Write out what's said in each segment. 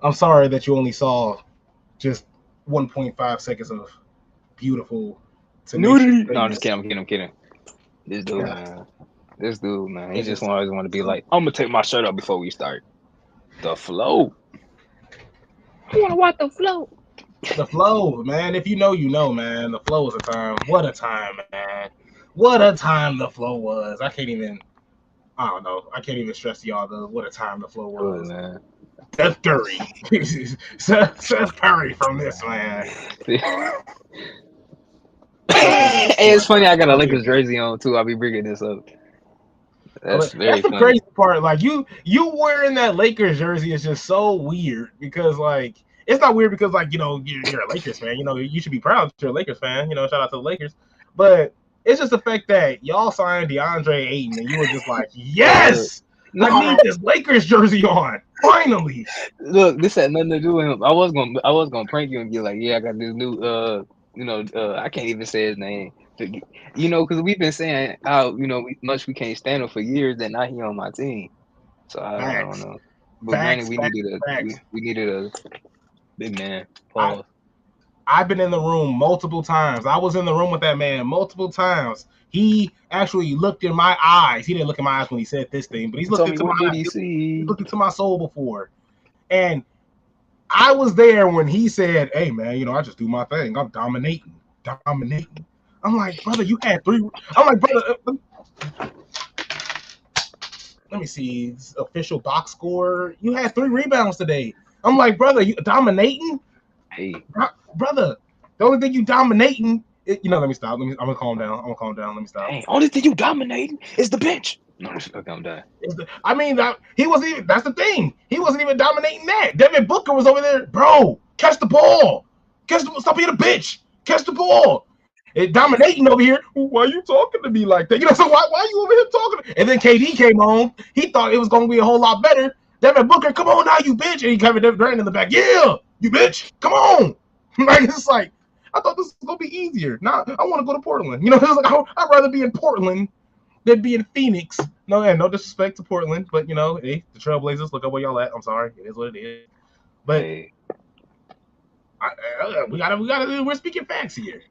I'm sorry that you only saw just 1.5 seconds of beautiful, tenacious Nudity. No, I'm just greatness. kidding. I'm kidding. I'm kidding. This dude, Yeah, man. This dude, man. He it just is always want to be so like, I'm gonna take my shirt off before we start. The flow. I want to watch the flow. the flow, man. If you know, you know, man. The flow was a time. What a time, man. What a time the flow was. I can't even. I don't know. I can't even stress to y'all the what a time the flow Good was. man. Seth Curry, Seth Curry from this man. Seth was Hey, it's funny. I got a Lakers jersey on too. I'll be bringing this up. That's That's very the funny. crazy part. Like you wearing that Lakers jersey is just so weird because like it's not weird because like you're a Lakers fan. You should be proud that you're a Lakers fan. Shout out to the Lakers. But it's just the fact that y'all signed DeAndre Ayton and you were just like, Look, yes, I need no, this Lakers jersey on finally. look. This had nothing to do with him. I was gonna prank you and be like, yeah, I got this new, I can't even say his name. Because we've been saying how much we can't stand him for years, and now he on my team. So I don't Facts, know. But granted, facts, we facts, needed a we, facts. we needed a big man. I Pause. I've been in the room multiple times. I was in the room with that man multiple times. He actually looked in my eyes. He didn't look in my eyes when he said this thing, but he's He looked told me, into my what did eyes. he He's see? looked into my soul before. And I was there when he said, "Hey man, I just do my thing. I'm dominating, dominating." I'm like, brother, you had three. I'm like, brother, let me see official box score. You had 3 rebounds today. I'm like, brother, you dominating, Hey, brother. The only thing you dominating, let me stop. I'm gonna calm down. I'm gonna calm down. Let me stop. hey, only thing you dominating is the bench. No, okay, I'm done. I mean, he wasn't even. That's the thing. He wasn't even dominating that. Devin Booker was over there, bro. Catch the ball. Stop being a bitch. Catch the ball. It dominating over here. Why are you talking to me like that? So why are you over here talking? And then KD came on. He thought it was gonna be a whole lot better. Devin Booker, come on now, you bitch. And he Kevin Durant in the back. Yeah, you bitch. Come on. Like it's like I thought this was gonna be easier. Nah, I want to go to Portland. It's like I'd rather be in Portland than be in Phoenix. No, and no disrespect to Portland, but hey, the Trailblazers, look up where y'all at. I'm sorry, it is what it is. But Hey, we gotta. We're speaking facts here.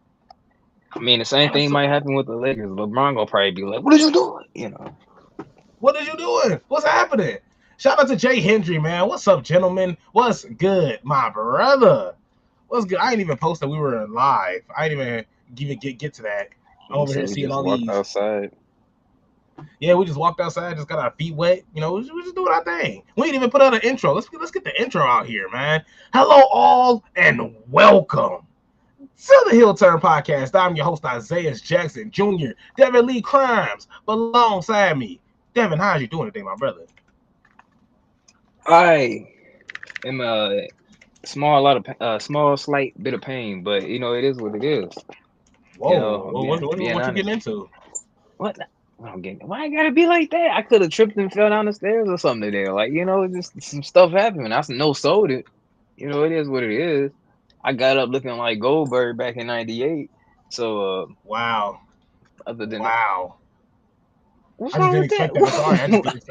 I mean, the same thing Absolutely. might happen with the Lakers. LeBron gonna probably be like, "What are you doing?" What are you doing? What's happening? Shout out to Jay Hendry, man. What's up, gentlemen? What's good, my brother? What's good? I ain't even post that we were live. I ain't even get to that. I'm He over said here we seeing just all walked these. outside. Yeah, we just walked outside, just got our feet wet. We just doing our thing. We ain't even put out an intro. Let's get the intro out here, man. Hello, all, and welcome to the Hill Turn Podcast. I'm your host, Isaiah Jackson Jr., Devin Lee Crimes, alongside me. Devin, how's you doing today, my brother? I am small slight bit of pain, but it is what it is. Whoa, I'm well, being what you getting honest. into? What? I'm getting. Why I gotta be like that? I could have tripped and fell down the stairs or something today. Like just some stuff happened. I no sold it. It is what it is. I got up looking like Goldberg back in '98. So Wow, other than that, wow. what's I just wrong didn't with that? expect that. I'm sorry. I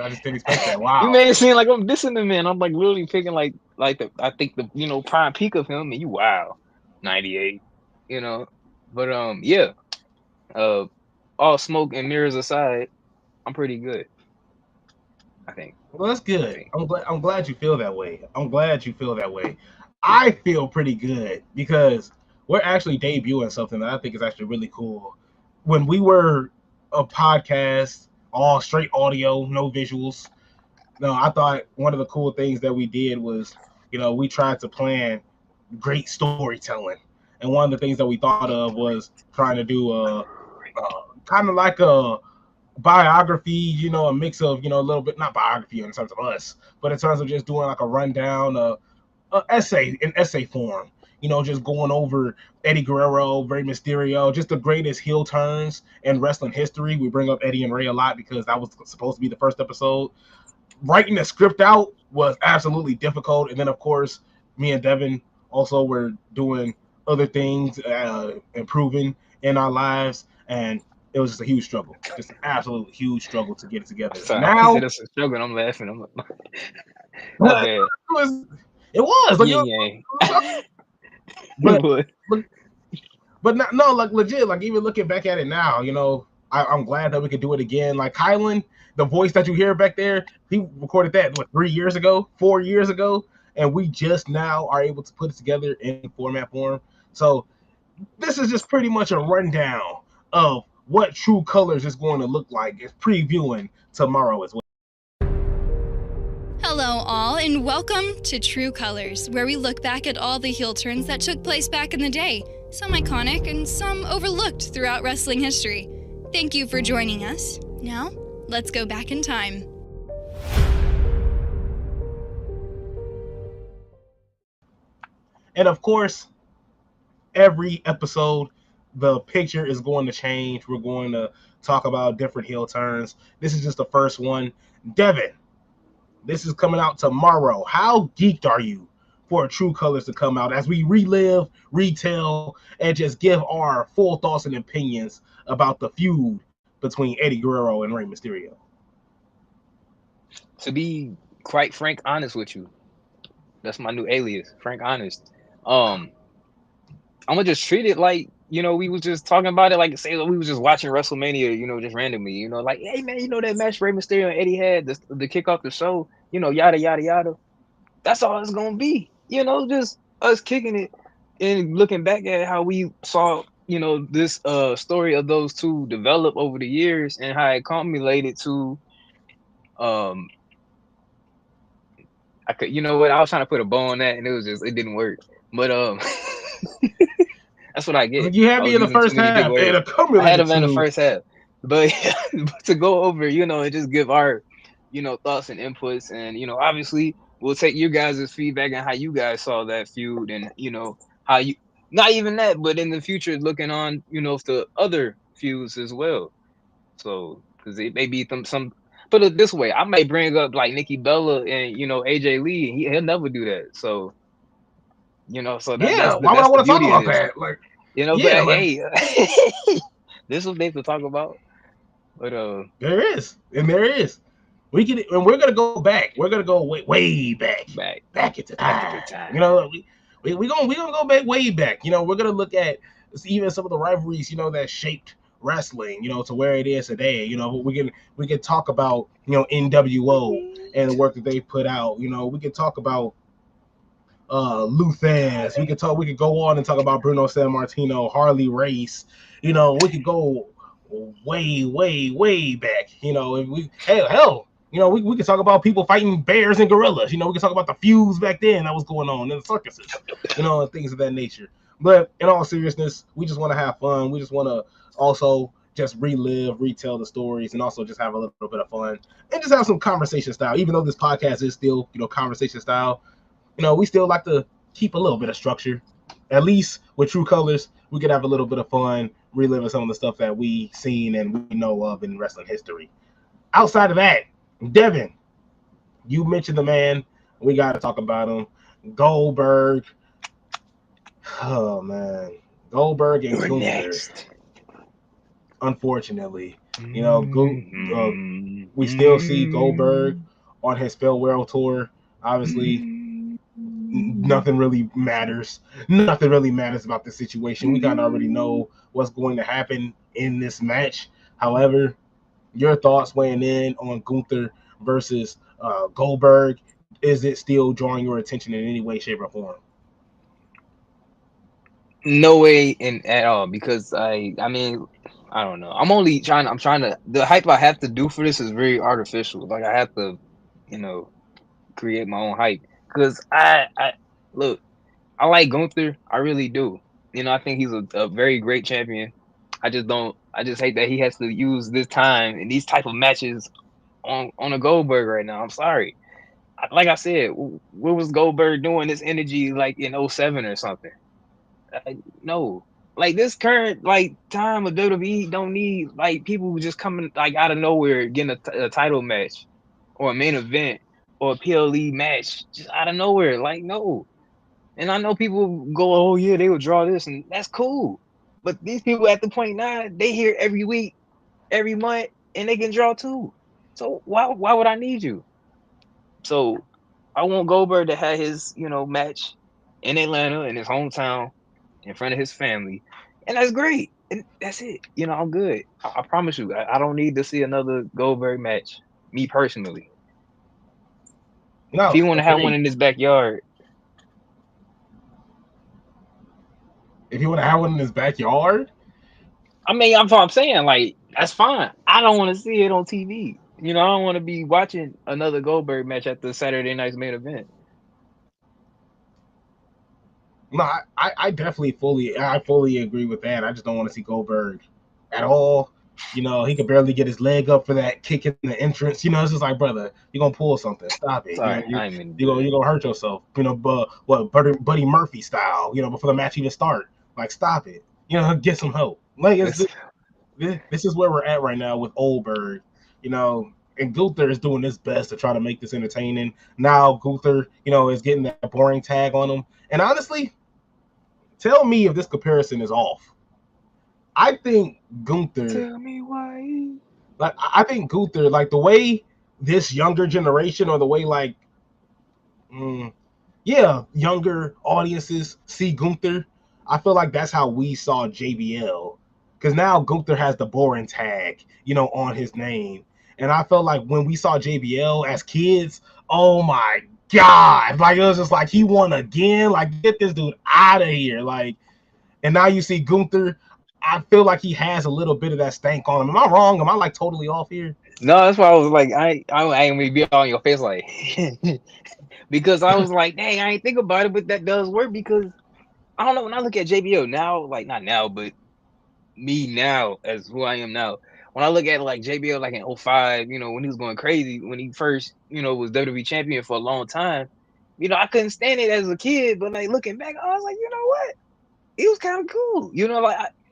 just didn't expect that. You Wow. made it seem like I'm dissing the man. I'm like literally picking like the I think the prime peak of him, and you wow, '98. You know, but yeah. Uh, all smoke and mirrors aside, I'm pretty good. I think. Well, that's I good. think. I'm glad you feel that way. I'm glad you feel that way. I feel pretty good because we're actually debuting something that I think is actually really cool. When we were a podcast, all straight audio, no visuals. No, I thought one of the cool things that we did was, we tried to plan great storytelling, and one of the things that we thought of was trying to do kind of like a biography, a mix of, a little bit, not biography in terms of us, but in terms of just doing like a rundown, essay in essay form. Just going over Eddie Guerrero, Rey Mysterio, just the greatest heel turns in wrestling history. We bring up Eddie and Ray a lot because that was supposed to be the first episode. Writing the script out was absolutely difficult, and then of course, me and Devin also were doing other things, improving in our lives, and it was just a huge struggle, just an absolute huge struggle to get it together. So he said Now, it's a struggle. And I'm laughing. I'm like, my it bad. was It was like, Yeah, yeah. but But but but not, no, like legit, like even looking back at it now, I'm glad that we could do it again. Like Kylan, the voice that you hear back there, he recorded that 3 years ago, 4 years ago, and we just now are able to put it together in format form. So this is just pretty much a rundown of what True Colors is going to look like. It's previewing tomorrow as well. Hello, all, and welcome to True Colors, where we look back at all the heel turns that took place back in the day, some iconic and some overlooked throughout wrestling history. Thank you for joining us. Now, let's go back in time. And of course, every episode, the picture is going to change. We're going to talk about different heel turns. This is just the first one. Devin, this is coming out tomorrow. How geeked are you for True Colors to come out as we relive, retell, and just give our full thoughts and opinions about the feud between Eddie Guerrero and Rey Mysterio? to be quite frank, honest with you, that's my new alias, Frank Honest. Um, I'm gonna just treat it like we was just talking about it, like say we was just watching WrestleMania, just randomly, like hey man, that match Rey Mysterio and Eddie had to kick off the show, yada yada yada. That's all it's gonna be, just us kicking it and looking back at how we saw, this story of those two develop over the years and how it culminated to um I could what I was trying to put a bow on that and it didn't work. But that's what I get. Like you I had me was in the using too first many big half. It words. I had accumulated them in the to. first half. But to go over, and just give our, thoughts and inputs. And, obviously we'll take you guys' feedback on how you guys saw that feud and, how you, not even that, but in the future looking on, the other feuds as well. So, because it may be some, put it this way, I may bring up like Nikki Bella and, AJ Lee, and he'll never do that. So, so Yeah, why would I that's the want to talk beauty of about this. that? Like, But yeah, like hey, this was they to talk about. But there is, and there is. We can, and we're gonna go back. We're gonna go way back, back into back at time. the time. We gonna go back way back. We're gonna look at even some of the rivalries, that shaped wrestling, to where it is today. We can talk about NWO and the work that they put out. We can talk about Luthez. We could go on and talk about Bruno San Martino, Harley Race. We could go way back. If we hell, we could talk about people fighting bears and gorillas. We could talk about the feuds back then that was going on in the circuses, and things of that nature. But in all seriousness, we just want to have fun. We just want to also just relive, retell the stories, and also just have a little bit of fun and just have some conversation style. Even though this podcast is still, conversation style, we still like to keep a little bit of structure. At least with True Colors, we could have a little bit of fun reliving some of the stuff that we seen and we know of in wrestling history. Outside of that, Devin, you mentioned the man. We got to talk about him. Goldberg. Oh, man. Goldberg and You're Gunther. next. Unfortunately, we still see Goldberg on his farewell tour. Obviously, nothing really matters. Nothing really matters about the situation. We kind of already know what's going to happen in this match. However, your thoughts weighing in on Gunther versus Goldberg, is it still drawing your attention in any way, shape, or form? No way in at all, because I mean I don't know. I'm trying to the hype I have to do for this is very artificial. Like I have to, you know, create my own hype. Because I look, I like Gunther, I really do. I think he's a very great champion. I just hate that he has to use this time in these type of matches on a Goldberg right now. I'm sorry. Like I said, what was Goldberg doing this energy like in '07 or something? No. Like this current like time of WWE don't need like people just coming like out of nowhere getting a title match or a main event or a PLE match just out of nowhere. Like no. And I know people go, oh yeah, they would draw this, and that's cool. But these people at the point now, they hear every week, every month, and they can draw too. So why would I need you? So I want Goldberg to have his, match in Atlanta, in his hometown, in front of his family, and that's great. And that's it. I'm good. I promise you, I don't need to see another Goldberg match. Me personally, if No, he want to have one in his backyard, if you want to have one in his backyard, I mean, that's what I'm saying. Like, that's fine. I don't want to see it on TV. I don't want to be watching another Goldberg match at the Saturday night's main event. no, I definitely fully agree with that. I just don't want to see Goldberg at all. He could barely get his leg up for that kick in the entrance. It's just like, brother, you're gonna pull something. Stop it. Sorry, You're gonna hurt yourself. But what Buddy Murphy style, before the match even start. Like, stop it. Get some help. Like, this is where we're at right now with Goldberg. And Gunther is doing his best to try to make this entertaining. Now Gunther, is getting that boring tag on him. And honestly, tell me if this comparison is off. I think Gunther. Tell me why. Like, I think Gunther, like the way this younger generation, or the way younger audiences see Gunther, I feel like that's how we saw JBL. Because now Gunther has the boring tag, on his name. And I felt like when we saw JBL as kids, oh my God. Like, it was just like, he won again. Like, get this dude out of here. Like, and now you see Gunther, I feel like he has a little bit of that stank on him. Am I wrong? Am I like totally off here? No, that's why I was like, I ain't gonna be on your face like, because I was like, dang, I ain't think about it, but that does work because I don't know. When I look at JBL now, like not now, but me now as who I am now, when I look at like JBL like in 05, when he was going crazy, when he first, was WWE champion for a long time, I couldn't stand it as a kid, but like looking back, I was like, you know what? He was kind of cool.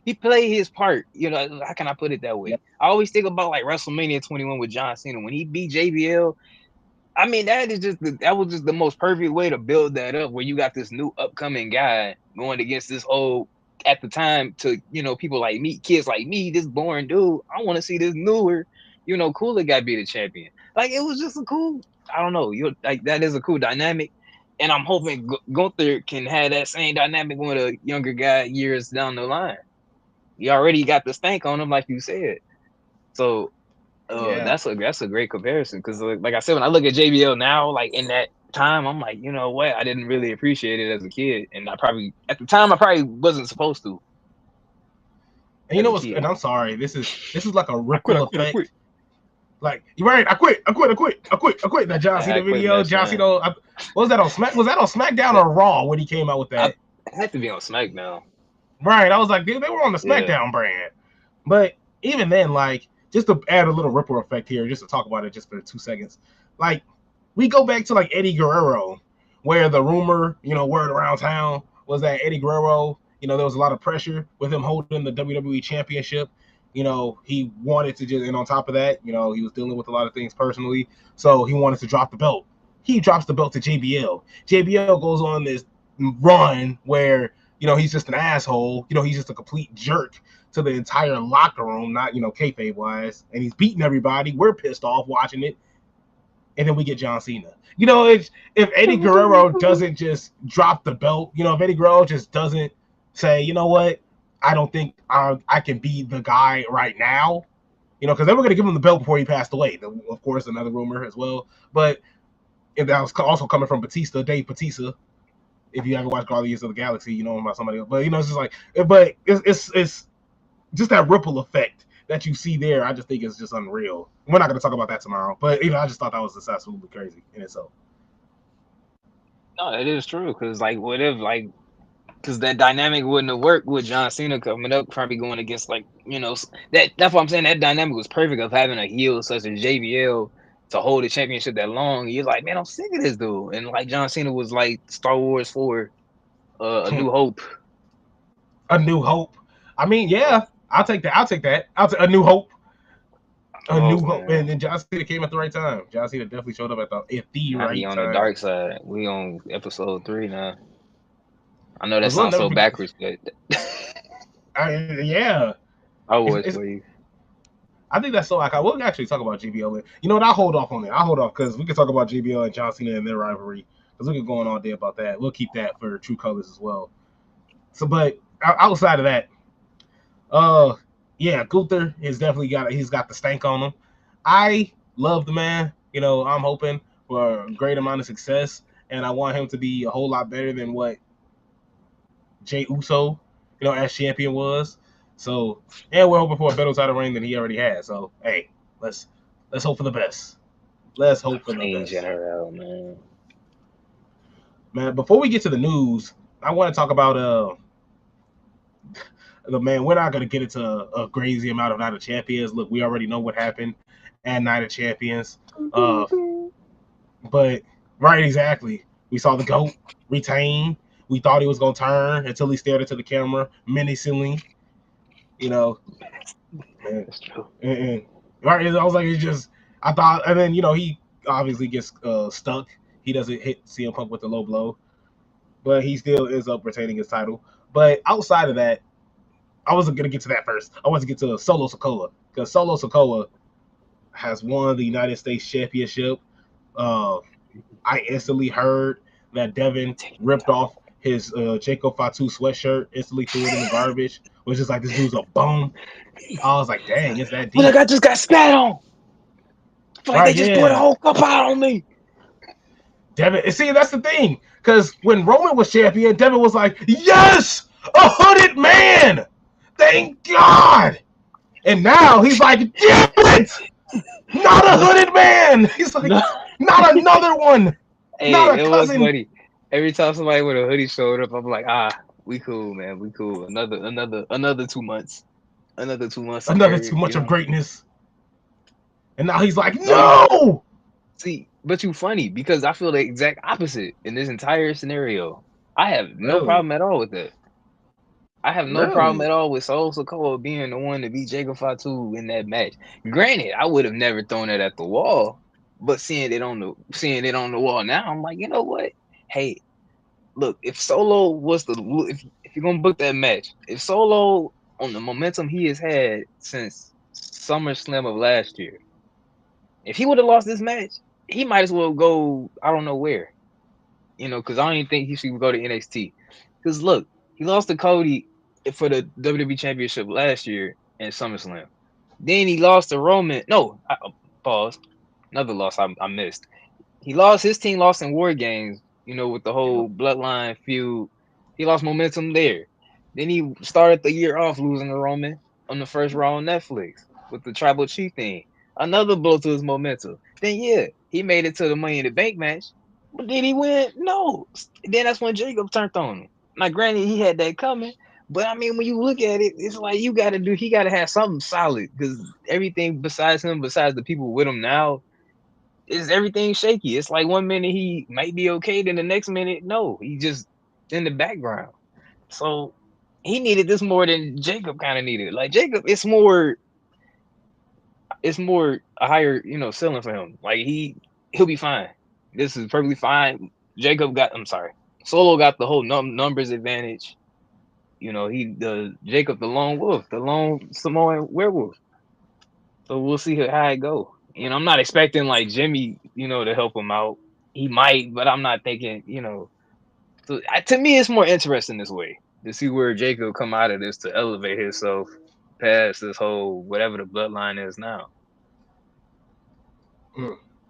He played his part. How can I put it that way? Yep. I always think about like WrestleMania 21 with John Cena when he beat JBL. I mean, that was just the most perfect way to build that up, where you got this new upcoming guy going against this old, at the time, to people like me, kids like me, this boring dude. I want to see this newer, cooler guy be the champion. Like, it was just a cool. I don't know. Like, that is a cool dynamic. And I'm hoping Gunther can have that same dynamic with a younger guy years down the line. You already got the stank on him, like you said. So that's a great comparison. Because like I said, when I look at JBL now, like in that time, I'm like, you know what? I didn't really appreciate it as a kid. And at the time, I probably wasn't supposed to. And you know what's, and I'm sorry, this is like a ripple effect. Like, you're right, I quit. That John Cena video, John Cena, what was that on SmackDown or Raw when he came out with that? It had to be on SmackDown. Right, I was like, dude, they were on the SmackDown brand. But even then, like, just to add a little ripple effect here, just to talk about it just for 2 seconds, like, we go back to like Eddie Guerrero, where the rumor, word around town was that Eddie Guerrero, there was a lot of pressure with him holding the WWE Championship. He wanted to just, and on top of that, he was dealing with a lot of things personally, so he wanted to drop the belt. He drops the belt to JBL. JBL goes on this run where, he's just an asshole. He's just a complete jerk to the entire locker room, not, kayfabe wise, and he's beating everybody. We're pissed off watching it. And then we get John Cena. If Eddie Guerrero doesn't just drop the belt, if Eddie Guerrero just doesn't say, you know what, I don't think I can be the guy right now, because they were going to give him the belt before he passed away. Of course, another rumor as well. But that was also coming from Batista, Dave Batista. If you haven't watched Guardians of the Galaxy, you know about somebody else. But, it's just like, but it's just that ripple effect that you see there. I just think it's just unreal. We're not going to talk about that tomorrow. But, I just thought that was just absolutely crazy in itself. No, it is true. Because, like, what if, like, because that dynamic wouldn't have worked with John Cena coming up, probably going against, like, that's what I'm saying. That dynamic was perfect of having a heel such as JBL to hold the championship that long. You're like, man, I'm sick of this dude. And like John Cena was like Star Wars for A New Hope. A New Hope. I mean, yeah, I'll take that. A New Hope. A New Hope. And then John Cena came at the right time. John Cena definitely showed up at the right time. On the dark side. We on episode 3 now. I know that sounds so backwards, but yeah. I was for you. I think that's so iconic. We'll actually talk about GBL. You know what? I'll hold off on it. I'll hold off because we can talk about GBL and John Cena and their rivalry because we can go on all day about that. We'll keep that for True Colors as well. So, but outside of that, yeah, Gunther has definitely he's got the stank on him. I love the man. You know, I'm hoping for a great amount of success, and I want him to be a whole lot better than what Jey Uso, you know, as champion was. So, and we're hoping for a better title reign than he already has. So, hey, let's hope for the best. Let's hope for the best. General, man. Man, before we get to the news, I want to talk about the man. We're not going to get into a crazy amount of Night of Champions. Look, we already know what happened at Night of Champions. But right, exactly. We saw the GOAT retain. We thought he was going to turn until he stared into the camera menacingly. You know, That's true. Right, I was like, it's just, I thought, and then, you know, he obviously gets stuck. He doesn't hit CM Punk with the low blow, but he still ends up retaining his title. But outside of that, I wasn't going to get to that first. I want to get to Solo Sikoa, because Solo Sikoa has won the United States Championship. I instantly heard that Devin ripped off his Jacob Fatu sweatshirt, instantly threw it in the garbage, was just like, this dude's a bum. I was like, dang, it's that deep. Look, I just got spat on. Like, they just poured a whole cup out on me. Devin, see, that's the thing. Because when Roman was champion, Devin was like, yes, a hooded man. Thank God. And now he's like, damn it, not a hooded man. He's like, not another one. Hey, not a it cousin. was funny. Every time somebody with a hoodie showed up, I'm like, we cool, man. We cool. Another 2 months. Another 2 months. Another too much of greatness. And now he's like, no. See, but you funny because I feel the exact opposite in this entire scenario. I have no problem at all with that. I have no problem at all with Solo Sikoa being the one to beat Jacob Fatu in that match. Granted, I would have never thrown it at the wall, but seeing it on the wall now, I'm like, you know what? Hey, look, if Solo was if you're gonna book that match, if Solo on the momentum he has had since SummerSlam of last year, if he would have lost this match, he might as well go, I don't know where, you know, because I don't even think he should go to NXT. Because look, he lost to Cody for the WWE Championship last year in SummerSlam. Then he lost to Roman. No, pause. Another loss I missed. His team lost in War Games, you know, with the whole Bloodline feud. He lost momentum there. Then he started the year off losing to Roman on the first Raw on Netflix with the Tribal Chief thing. Another blow to his momentum. Then, yeah, he made it to the Money in the Bank match. But did he win? No. Then that's when Jacob turned on him. Now, granted, he had that coming. But, I mean, when you look at it, it's like he got to have something solid. Because everything besides the people with him now, is everything shaky. It's like 1 minute he might be okay, then the next minute, no. He just in the background. So, he needed this more than Jacob kind of needed. Like, Jacob, it's more a higher, you know, ceiling for him. Like he'll be fine. This is perfectly fine. Solo got the whole numbers advantage. You know, Jacob the lone wolf, the lone Samoan werewolf. So we'll see how it go. You know, I'm not expecting like Jimmy, you know, to help him out. He might, but I'm not thinking, you know. So to me, it's more interesting this way to see where Jacob come out of this to elevate himself past this whole whatever the bloodline is now.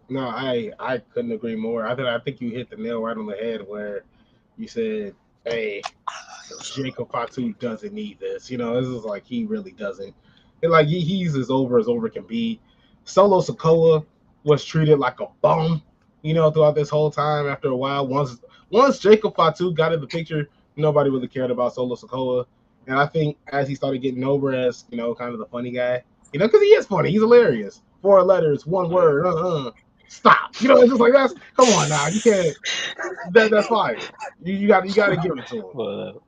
No, I couldn't agree more. I think you hit the nail right on the head where you said, hey, Jacob Fatu doesn't need this. You know, this is like he really doesn't. And like he's as over can be. Solo Sikoa was treated like a bum, you know, throughout this whole time. After a while, once Jacob Fatu got in the picture, nobody really cared about Solo Sikoa. And I think as he started getting over as, you know, kind of the funny guy, you know, because he is funny, he's hilarious. 4 letters, 1 word, stop. You know, it's just like come on now, you can't. That's fine. You got to give it to him.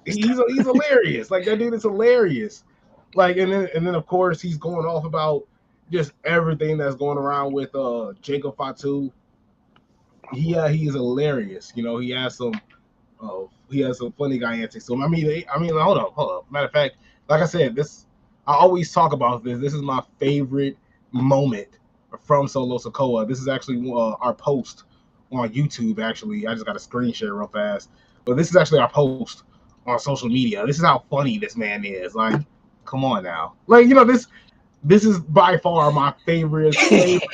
He's hilarious. Like that dude is hilarious. Like and then of course he's going off about just everything that's going around with Jacob Fatu. He is hilarious. You know, he has some funny guy antics. So I mean, hold up. Matter of fact, like I said, I always talk about this. This is my favorite moment from Solo Sikoa. This is actually our post on YouTube. Actually, I just got a screen share real fast, but this is actually our post on social media. This is how funny this man is. Like, come on now. Like, this is by far my favorite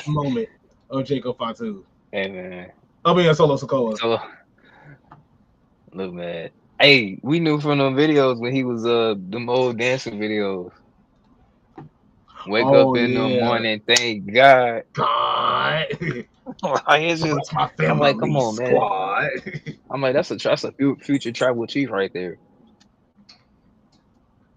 moment of Jacob Fatu. Hey man. I mean, Solo Sikoa. So look, man. Hey, we knew from them videos when he was them old dancing videos. Wake up in the morning, thank God. God. It's just, that's my family. I'm like, come on, squad. Man. I'm like, that's a future tribal chief right there.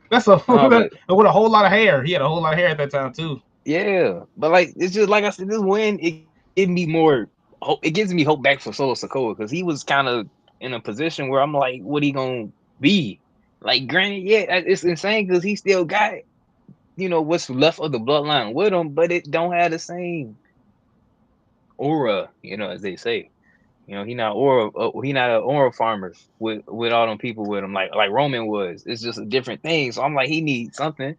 That's with a whole lot of hair. He had a whole lot of hair at that time too. Yeah, but like it's just like I said, this win it gives me more hope. It gives me hope back for Solo Sikoa because he was kind of in a position where I'm like, what he gonna be? Like, granted, yeah, it's insane because he still got, what's left of the bloodline with him, but it don't have the same aura, as they say. He not an aura farmer with all them people with him like Roman was. It's just a different thing. So I'm like, he needs something.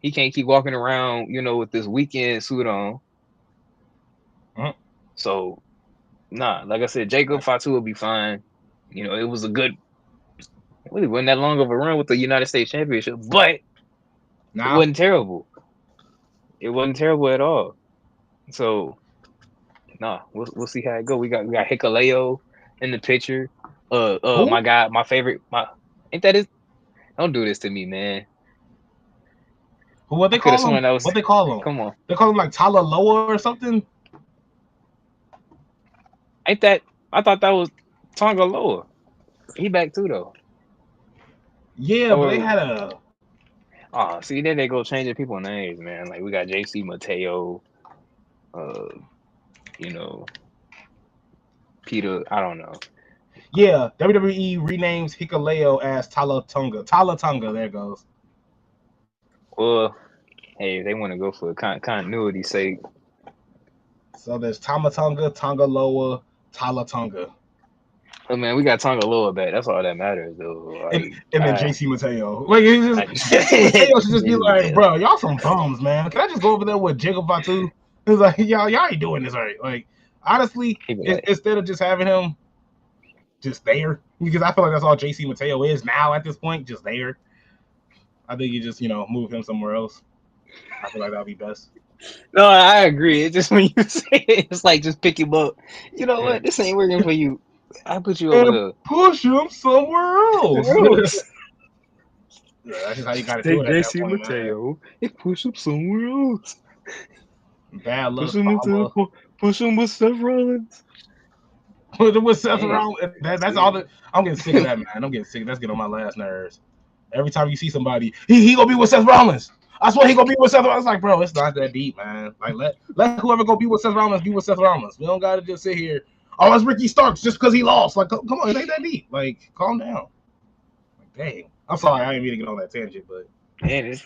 He can't keep walking around, with this weekend suit on. So, like I said, Jacob Fatu will be fine. It was a good. It really wasn't that long of a run with the United States Championship, but it wasn't terrible. It wasn't terrible at all. So, we'll see how it go. We got Hikuleo in the picture. My guy, my favorite. Ain't that his? Don't do this to me, man. What they call him? What they call him? Come on. They call him like Tala Loa or something. Ain't that? I thought that was Tonga Loa. He back too though. Yeah, but they had a. Oh, see, then they go changing people's names, man. Like we got JC Mateo. Peter. I don't know. Yeah, WWE renames Hikuleo as Tala Tonga. Tala Tonga. There it goes. Well, hey, they want to go for continuity's sake. So there's Tama Tonga, Tonga Loa, Tala Tonga. Oh man, we got Tonga Loa back. That's all that matters, though. Like, and then JC Mateo. Like, Mateo should just be like, bro, y'all some bums, man. Can I just go over there with Jacob Fatu? It's like, y'all ain't doing this right. Like, honestly, instead of just having him just there, because I feel like that's all JC Mateo is now at this point, just there. I think you just, move him somewhere else. I feel like that'll be best. No, I agree. It's just when you say it, it's like just pick him up. You know what? This ain't working for you. I put you over there. Push him somewhere else. Yeah, that's just how you gotta do it. Take JC Mateo and push him somewhere else. Bad luck. Push him with Seth Rollins. With Seth Rollins. That's all that. I'm getting sick of that, man. I'm getting sick. That's getting on my last nerves. Every time you see somebody, he gonna be with Seth Rollins. I swear he gonna be with Seth Rollins. Like, bro, it's not that deep, man. Like, let whoever go be with Seth Rollins be with Seth Rollins. We don't gotta just sit here. Oh, it's Ricky Starks just because he lost. Like, come on, it ain't that deep. Like, calm down. Like, dang. I'm sorry, I didn't mean to get on that tangent, but man, it's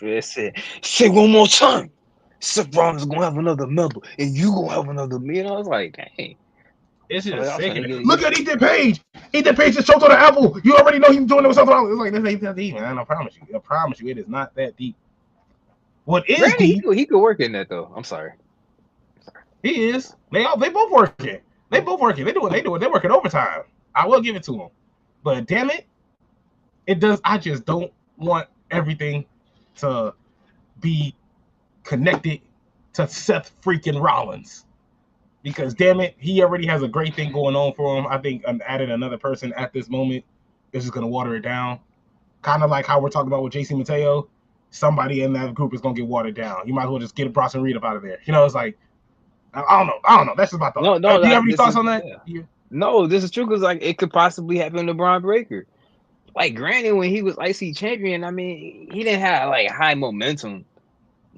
say one more time. Seth Rollins is gonna have another member, and you gonna have another me. I was like, dang. It's just sickening. Look at Ethan Page. Ethan Page just choked on the apple. You already know he's doing it with Seth Rollins. It's like, this ain't that deep, man. I promise you, it is not that deep. What is deep? He could work in that though. I'm sorry. He is. They both working. They both working. They do it. They're working overtime. I will give it to them. But damn it, it does. I just don't want everything to be connected to Seth freaking Rollins. Because damn it, he already has a great thing going on for him. I think adding another person at this moment is just gonna water it down. Kind of like how we're talking about with JC Mateo. Somebody in that group is gonna get watered down. You might as well just get Bronson Reed up out of there. It's like I don't know. That's just my thought. No, do you have any thoughts on that? Yeah. No, this is true because like it could possibly happen to Braun Breaker. Like, granted, when he was IC champion, I mean, he didn't have like high momentum,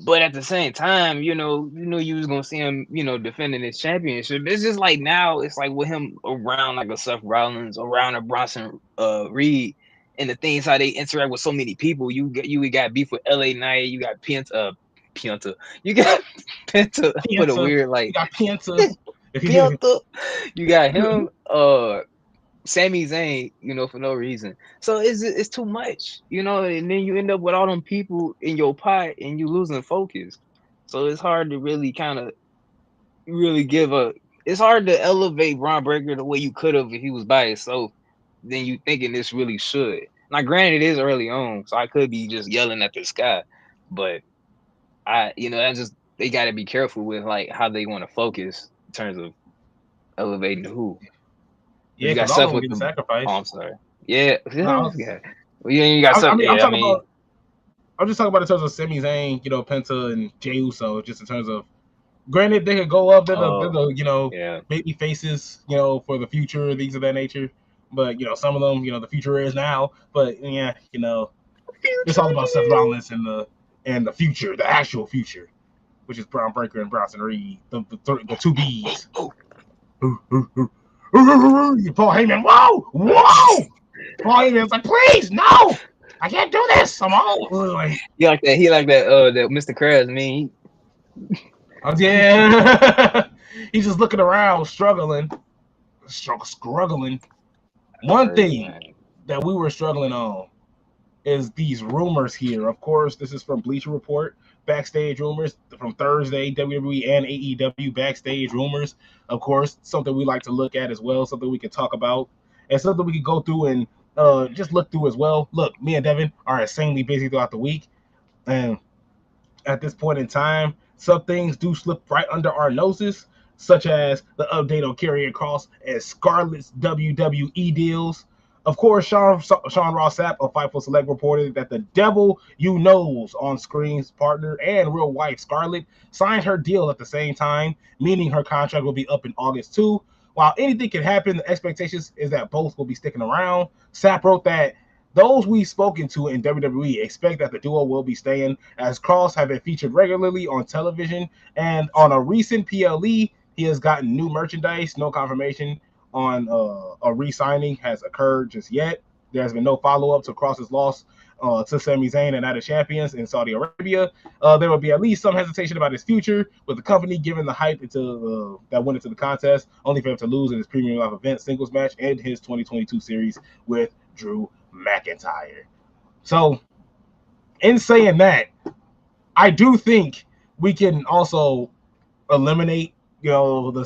but at the same time, you was gonna see him, defending his championship. It's just like now, it's like with him around like a Seth Rollins, around a Bronson Reed, and the things how they interact with so many people. You got beef with LA Knight, you got Penta. You got Penta. Put a weird like. You got Penta. Penta. You got him. Sami Zayn, for no reason. So it's too much, and then you end up with all them people in your pot and you losing focus. So it's hard to really kind of really it's hard to elevate Braun Breaker the way you could have if he was by himself. Then you thinking this really should. Now, granted, it is early on, so I could be just yelling at the sky, but that's just they got to be careful with like how they want to focus in terms of elevating who. Yeah, You got because all of stuff them with getting the. Oh, sacrificed. I'm sorry. Yeah, No, yeah. Well, yeah, you got stuff. I'm Yeah, I talking mean, about. I'm just talking about in terms of Sami Zayn, Penta and Jey Uso, just in terms of. Granted, they could go up. They're the yeah. baby faces, for the future, things of that nature. But some of them, the future is now. But yeah, it's all about Seth Rollins and the future, the actual future, which is Braun Breaker and Bronson Reed, the two Bs. Paul Heyman, whoa! Paul Heyman's like, please, no, I can't do this. I'm all like, He like that. He like that. That Mr. Krabs. I mean, yeah. He's just looking around, struggling. One thing that we were struggling on is these rumors here. Of course, this is from Bleacher Report. Backstage rumors from Thursday, WWE and AEW backstage rumors. Of course, something we like to look at as well, something we can talk about, and something we can go through and just look through as well. Look, me and Devin are insanely busy throughout the week, and at this point in time, some things do slip right under our noses, such as the update on Karrion Kross and Scarlett's WWE deals. Of course, Sean Ross Sapp of Fightful Select reported that the Devil You Know's on-screen's partner and real wife Scarlett signed her deal at the same time, meaning her contract will be up in August too. While anything can happen, the expectations is that both will be sticking around. Sapp wrote that those we've spoken to in WWE expect that the duo will be staying, as Kross have been featured regularly on television, and on a recent PLE, he has gotten new merchandise. No confirmation on a re-signing has occurred just yet. There's been no follow-up to Kross's loss to Sami Zayn and Night of Champions in Saudi Arabia. There will be at least some hesitation about his future, with the company giving the hype that went into the contest, only for him to lose in his Premium Live Event singles match and his 2022 series with Drew McIntyre. So, in saying that, I do think we can also eliminate, the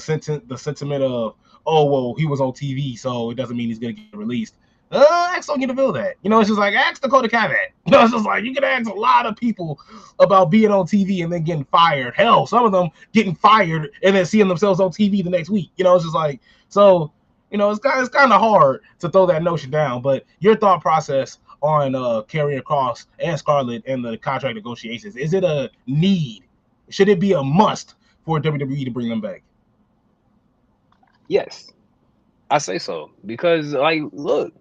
sentiment of, oh, well, he was on TV, so it doesn't mean he's gonna get released. Ask Sonya Deville that. It's just like, ask Dakota Kai that. It's just like, you can ask a lot of people about being on TV and then getting fired. Hell, some of them getting fired and then seeing themselves on TV the next week. It's just like, so, it's kind of hard to throw that notion down. But your thought process on Karrion Kross and Scarlett and the contract negotiations, is it a need? Should it be a must for WWE to bring them back? Yes, I say so, because like, look,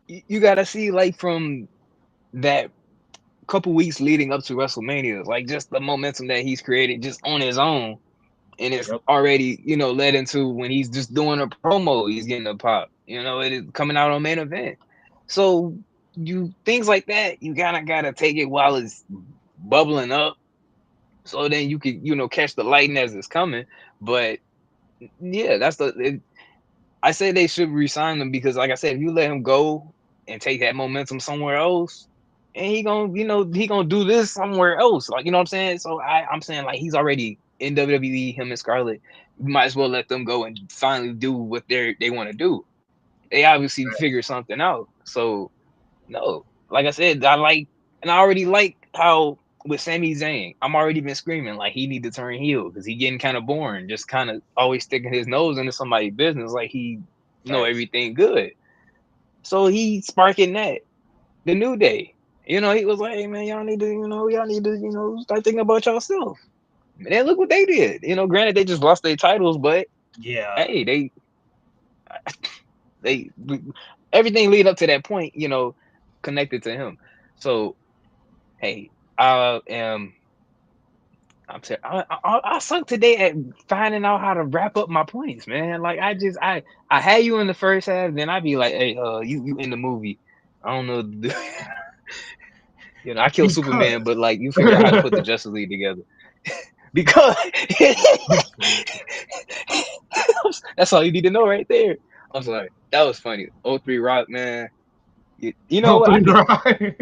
you gotta see like from that couple weeks leading up to WrestleMania, like just the momentum that he's created just on his own, and it's already led into when he's just doing a promo, he's getting a pop. It is coming out on Main Event. So things like that, you gotta take it while it's bubbling up, so then you can catch the lightning as it's coming. But yeah, I say they should resign him, because like I said, if you let him go and take that momentum somewhere else, and he gonna do this somewhere else, like, you know what I'm saying? So I'm saying, like, he's already in WWE, him and Scarlett. You might as well let them go and finally do what they want to do. They obviously figure something out. So no, like I said, I already like how with Sami Zayn, I'm already been screaming like he need to turn heel, because he getting kind of boring, just kind of always sticking his nose into somebody's business like he know everything good. So he sparking that. The New Day, he was like, hey man, y'all need to start thinking about yourself. And then look what they did. Granted they just lost their titles, but yeah, hey, they everything lead up to that point, connected to him. So hey, I'm sorry, I suck today at finding out how to wrap up my points, man. Like I had you in the first half, then I'd be like, hey, you in the movie. I don't know. I killed Superman, but like you figure out how to put the Justice League together. Because that's all you need to know right there. I'm sorry. That was funny. 03 Rock, man. You know Oh, what? pretty dry.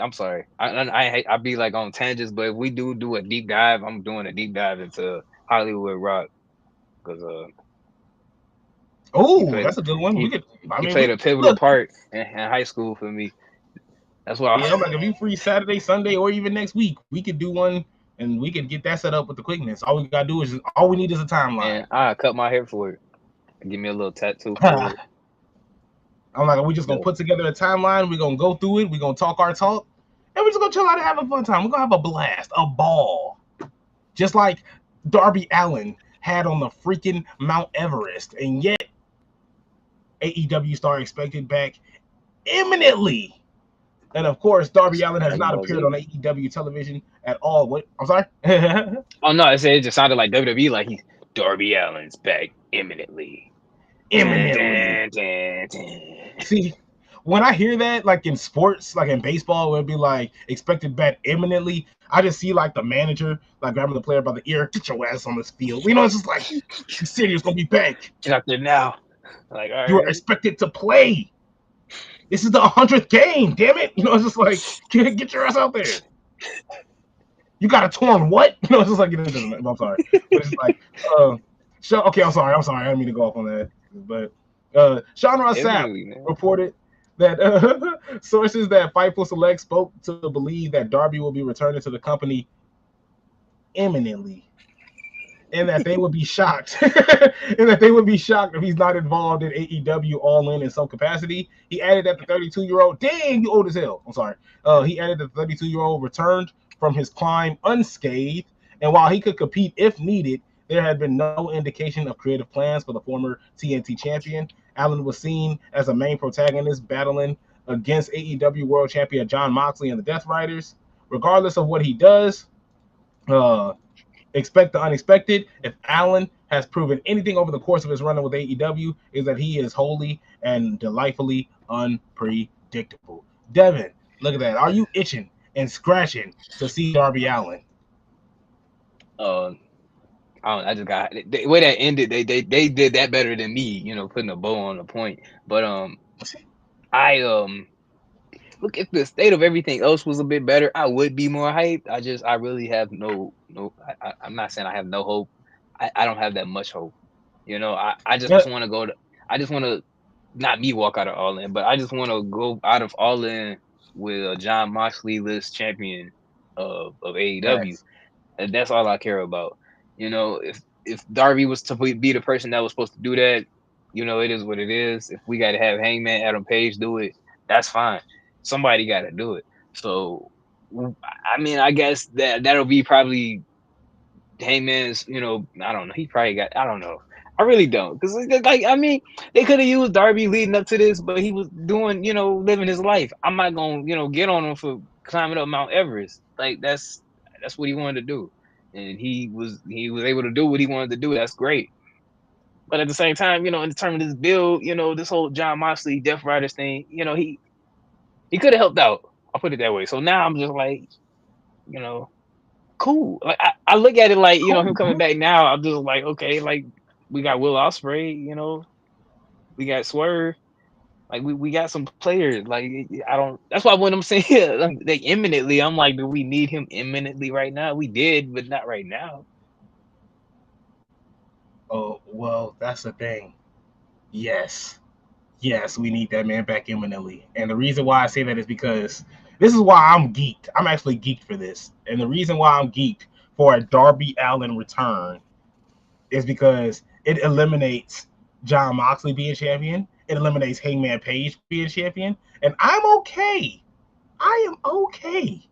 I'm sorry. I be like on tangents, but if we do a deep dive, I'm doing a deep dive into Hollywood Rock because he Oh, played that's a good one. We he could. I he mean, played we a pivotal look. part in high school for me. That's why. Yeah, I'm like, if you free Saturday, Sunday, or even next week, we could do one, and we could get that set up with the quickness. All we gotta do is all we need is a timeline. And I cut my hair for it. Give me a little tattoo for I'm it. like, we just gonna So, put together a timeline. We're gonna go through it. We're gonna talk our talk, and we're just gonna chill out and have a fun time. We're gonna have a blast, a ball, just like Darby Allin had on the freaking Mount Everest, and yet AEW star expected back imminently. And of course, Darby Allin has Dragon not Ball appeared Z. on AEW television at all. What? I'm sorry. Oh no, it just sounded like WWE. Like he's Darby Allin's back imminently. Dun, Imminently. dun, dun, dun. See, when I hear that, like in sports, like in baseball, where it'd be like expected back imminently, I just see like the manager like grabbing the player by the ear, get your ass on this field. You know, it's just like, you serious gonna be back. Get out there now. Like, all You are right. expected to play. This is the 100th game, damn it. You know, it's just like, get your ass out there. You got a torn what? You know, it's just like, it doesn't matter. I'm sorry. But it's like, okay, I'm sorry. I didn't mean to go off on that. But Sean Ross Sapp Imminently, man. reported that sources that Fightful Select spoke to believe that Darby will be returning to the company imminently, and that they would be shocked, if he's not involved in AEW All In some capacity. He added that the 32-year-old, dang, you old as hell. I'm sorry. He added that the 32-year-old returned from his climb unscathed, and while he could compete if needed, there had been no indication of creative plans for the former TNT champion. Allen was seen as a main protagonist battling against AEW World Champion Jon Moxley and the Death Riders. Regardless of what he does, expect the unexpected. If Allen has proven anything over the course of his run with AEW, is that he is wholly and delightfully unpredictable. Devin, look at that. Are you itching and scratching to see Darby Allin? I just got the way that ended. They did that better than me. You know, putting a bow on the point. But I look, if the state of everything else was a bit better, I would be more hyped. I really have no. I'm not saying I have no hope. I don't have that much hope. You know, I just want to go to. I just want to not me walk out of All In, but I just want to go out of All In with a Jon Moxley list champion of AEW. And that's all I care about. You know, if Darby was to be the person that was supposed to do that, you know, it is what it is. If we got to have Hangman Adam Page do it, that's fine. Somebody got to do it. So, I mean, I guess that'll be probably Hangman's. You know, I don't know. He probably got. I don't know. I really don't, because like I mean, they could have used Darby leading up to this, but he was doing, you know, living his life. I'm not gonna, you know, get on him for climbing up Mount Everest. Like that's what he wanted to do, and he was able to do what he wanted to do. That's great. But at the same time, you know, in terms of this build, you know, this whole Jon Moxley Death Riders thing, you know, he could have helped out. I'll put it that way. So now I'm just like, you know, cool. Like I look at it like, you know, him coming back now. I'm just like, okay, like we got Will Ospreay, you know, we got Swerve. Like we got some players. Like I don't. That's why when I'm saying like imminently, I'm like, do we need him imminently right now? We did, but not right now. Oh, well, that's the thing. Yes, we need that man back imminently. And the reason why I say that is because this is why I'm geeked. I'm actually geeked for this. And the reason why I'm geeked for a Darby Allin return is because it eliminates Jon Moxley being champion. It eliminates Hangman Page being champion. And I'm okay. I am okay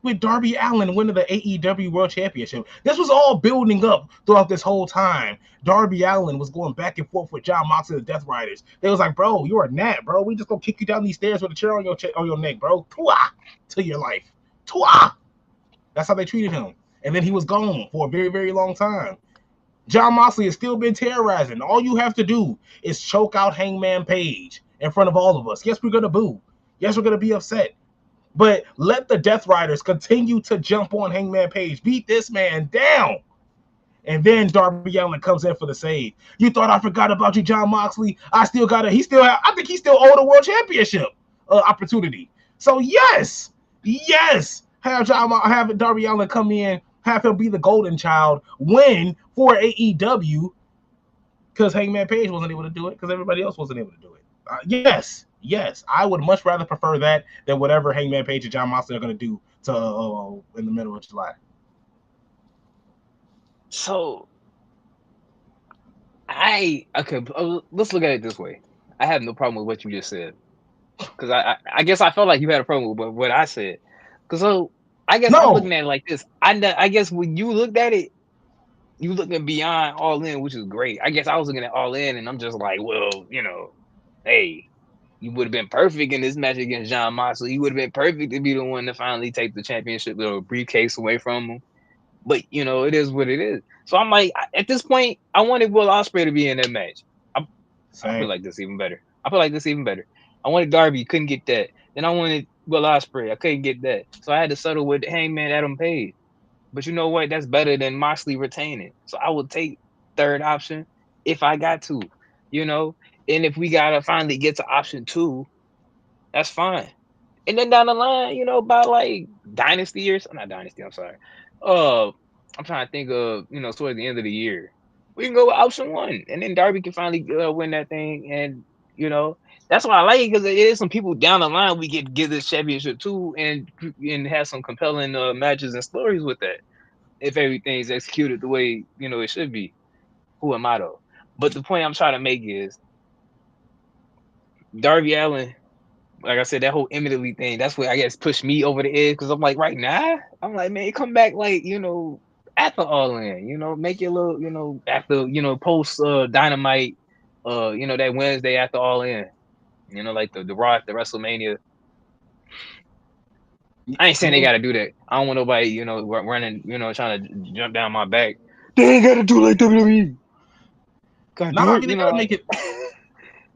with Darby Allin winning the AEW World Championship. This was all building up throughout this whole time. Darby Allin was going back and forth with Jon Moxley and the Death Riders. They was like, bro, you're a gnat, bro. We just gonna kick you down these stairs with a chair on your neck, bro. Twah, to your life. Twah. That's how they treated him. And then he was gone for a very, very long time. Jon Moxley has still been terrorizing. All you have to do is choke out Hangman Page in front of all of us. Yes, we're gonna boo. Yes, we're gonna be upset. But let the Death Riders continue to jump on Hangman Page. Beat this man down. And then Darby Allin comes in for the save. You thought I forgot about you, Jon Moxley? I think he still owed a world championship opportunity. So yes, have Darby Allin come in, have him be the golden child, win for AEW, because Hangman Page wasn't able to do it, because everybody else wasn't able to do it. Yes, I would much rather prefer that than whatever Hangman Page and Jon Moxley are going to do in the middle of July. So, let's look at it this way. I have no problem with what you just said, because I guess I felt like you had a problem with what I said. Because I guess I'm looking at it like this. I guess when you looked at it, you looking beyond All In, which is great. I guess I was looking at All In, and I'm just like, well, hey, you would have been perfect in this match against Jon Moxley. You would have been perfect to be the one to finally take the championship little briefcase away from him. But it is what it is. So I'm like, at this point, I wanted Will Ospreay to be in that match. I feel like this even better. I wanted Darby, couldn't get that. Then I wanted Will Ospreay, I couldn't get that. So I had to settle with Hangman Adam Page. But you know what? That's better than Moxley retaining. So I would take third option if I got to, And if we gotta finally get to option 2, that's fine. And then down the line, by like Dynasty or not Dynasty, I'm sorry. I'm trying to think of, towards the end of the year, we can go with option 1, and then Darby can finally win that thing. And that's why I like it, because there is some people down the line we get to give this championship to, and have some compelling matches and stories with that, if everything's executed the way it should be. Who am I though? But the point I'm trying to make is Darby Allin. Like I said, that whole immediately thing, that's what I guess pushed me over the edge, because I'm like, right now, I'm like, man, come back like, after All In, make it a little, after, post Dynamite, that Wednesday after All In, like the Raw after WrestleMania. I ain't saying they got to do that. I don't want nobody, running, trying to jump down my back. They ain't got to do like WWE. They gotta make it.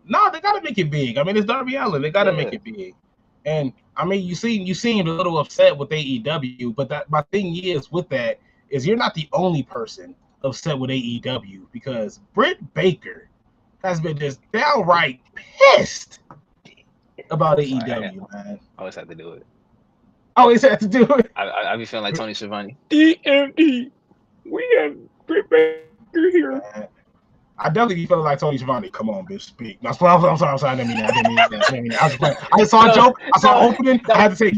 No, they gotta make it big. I mean, it's Darby Allin. They gotta make it big. And I mean, you seemed a little upset with AEW, but my thing is with that is you're not the only person upset with AEW, because Britt Baker has been just downright pissed about AEW, man. I always have to do it. Always have to do it. I be feeling like Tony Schiavone. DMD, we have Britt Baker here. Man. I definitely be feeling like Tony Schiavone. Come on, bitch, speak. I'm sorry. I didn't mean that. I was playing. I just saw a joke. I saw opening. I had to say,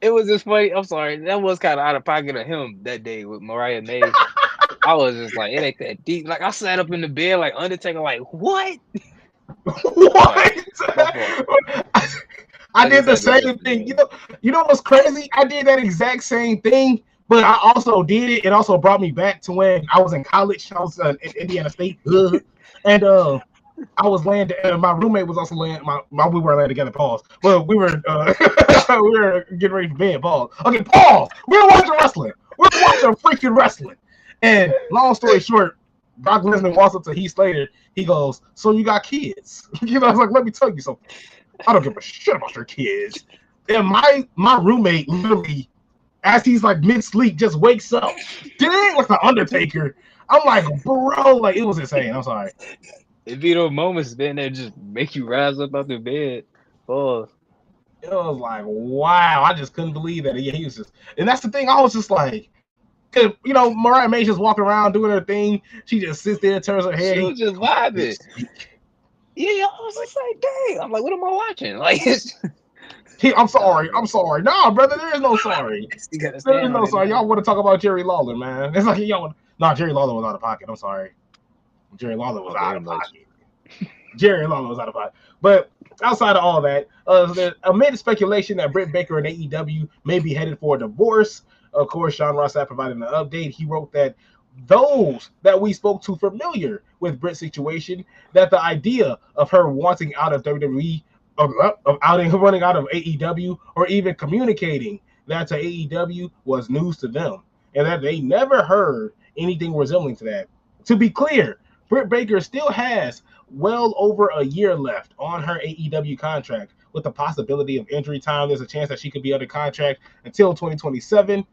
it was just funny. I'm sorry. That was kind of out of pocket of him that day with Mariah May. I was just like, it ain't that deep. Like, I sat up in the bed like Undertaker, like, what? What? I did the same thing. You know what's crazy? I did that exact same thing. But I also did it. It also brought me back to when I was in college. I was in Indiana State, and I was laying. My roommate was also laying. We were laying together. Pause. But we were we were getting ready for bed. Pause. Okay, pause. We were watching wrestling. We were watching freaking wrestling. And long story short, Brock Lesnar walks up to Heath Slater. He goes, "So you got kids?" I was like, "Let me tell you something. I don't give a shit about your kids." And my roommate literally, as he's like mid-sleep, just wakes up. Dang, like the Undertaker. I'm like, bro, like it was insane. I'm sorry. It be those moments, man, that just make you rise up out the bed. Oh. It was like, wow, I just couldn't believe that. Yeah, he was just, and that's the thing. I was just like, cause Mariah May just walking around doing her thing. She just sits there, turns her head. She was just vibing. Yeah, I was just like, dang. I'm like, what am I watching? Like, I'm sorry. Nah, brother, there is no sorry. There is no sorry. Y'all want to talk about Jerry Lawler, man? It's like Jerry Lawler was out of pocket. I'm sorry. Jerry Lawler was out of pocket. Jerry Lawler was out of pocket. But outside of all that, there's amid speculation that Britt Baker and AEW may be headed for a divorce. Of course, Sean Ross Sapp provided an update. He wrote that those that we spoke to familiar with Britt's situation, that the idea of her wanting out of WWE, running out of AEW, or even communicating that to AEW was news to them, and that they never heard anything resembling to that. To be clear, Britt Baker still has well over a year left on her AEW contract, with the possibility of injury time. There's a chance that she could be under contract until 2027.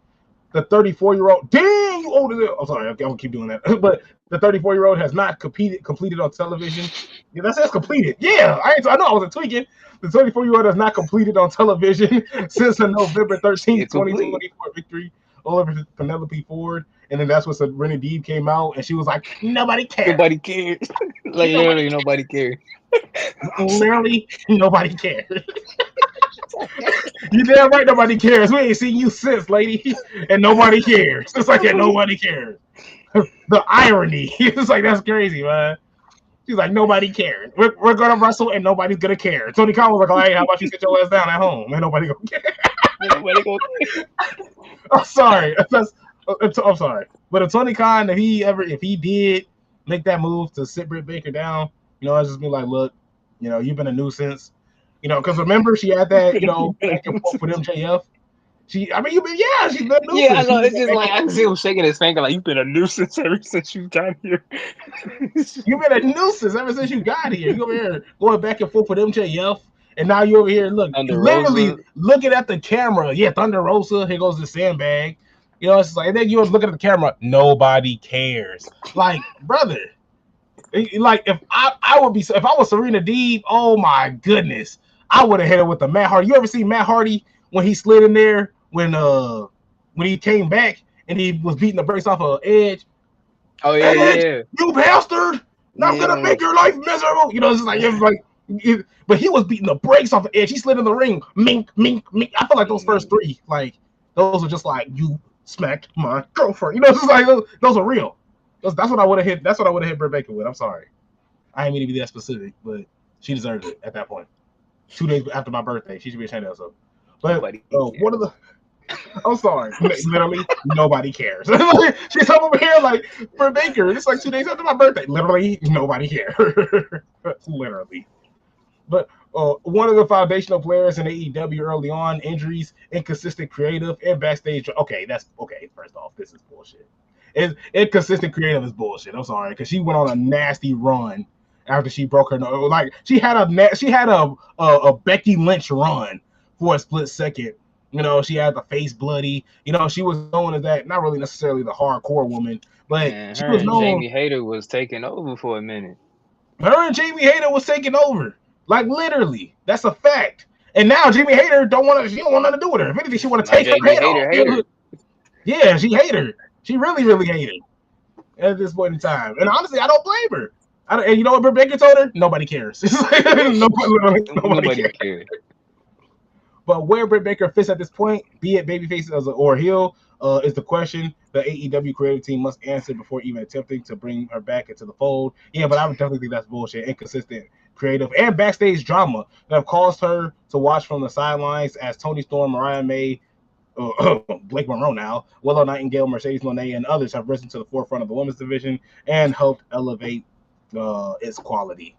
the 34-year-old. Dang, you old as hell. I'm sorry, I'm gonna keep doing that. But the 34-year-old has not completed on television. Yeah, that says completed. Yeah, I know I wasn't tweaking. The 34-year-old has not completed on television since her November 13th, 2024 victory over Penelope Ford. And then that's when Serena Deeb came out and she was like, nobody cares. Nobody cares. Like literally nobody cares. Literally nobody cares. You damn right nobody cares. We ain't seen you since, lady. And nobody cares. It's like that nobody cares. The irony. It's like that's crazy, man. She's like, nobody cares. We're gonna wrestle and nobody's gonna care. Tony Khan was like, hey, how about you sit your ass down at home? And nobody gonna care. Nobody gonna care. I'm sorry. I'm sorry. But if Tony Khan, if he did make that move to sit Britt Baker down, I just be like, look, you've been a nuisance. Because remember she had that, back and forth with MJF. She's been a nuisance. Yeah, I know. It's just like I can see him shaking his finger like you've been a nuisance ever since you got here. You've been a nuisance ever since you got here. You over here going back and forth with MJF, and now you over here literally looking at the camera. Yeah, Thunder Rosa. Here goes the sandbag. It's like, and then you looking at the camera. Nobody cares. Like, brother. Like if I was Serena Deeb, oh my goodness, I would have hit her with the Matt Hardy. You ever see Matt Hardy when he slid in there when he came back and he was beating the brakes off of Edge? Oh yeah, Edge, yeah. you bastard! Now I'm gonna make your life miserable. It's like but he was beating the brakes off of Edge. He slid in the ring. Mink, mink, mink. I feel like those first three, like those are just like you smacked my girlfriend. It's just like those are real. That's what I would have hit. That's what I would have hit Britt Baker with. I'm sorry. I didn't mean to be that specific, but she deserved it at that point. 2 days after my birthday, she should be ashamed of herself. But one of the, I'm sorry, literally nobody cares. She's over here like Britt Baker. It's like 2 days after my birthday. Literally nobody cares. Literally. But one of the foundational players in AEW early on, injuries, inconsistent creative, and backstage. Okay, that's okay. First off, this is bullshit. Inconsistent creative is bullshit. I'm sorry, because she went on a nasty run after she broke her nose. Like she had a Becky Lynch run for a split second. She had the face bloody. She was known as that, not really necessarily the hardcore woman, but she was known. Jamie Hayter was taking over for a minute. Her and Jamie Hayter was taking over. Like literally, that's a fact. And now Jamie Hayter don't want nothing to do with her. If anything, she want to take her head off. Yeah, she hate her. She really, really hated at this point in time. And honestly, I don't blame her. And you know what Britt Baker told her? Nobody cares. Nobody cares. But where Britt Baker fits at this point, be it babyface or heel, is the question the AEW creative team must answer before even attempting to bring her back into the fold. Yeah, but I would definitely think that's bullshit. Inconsistent creative and backstage drama that have caused her to watch from the sidelines as Toni Storm, Mariah May, Blake Monroe now, Willow Nightingale, Mercedes Moné, and others have risen to the forefront of the women's division and helped elevate its quality.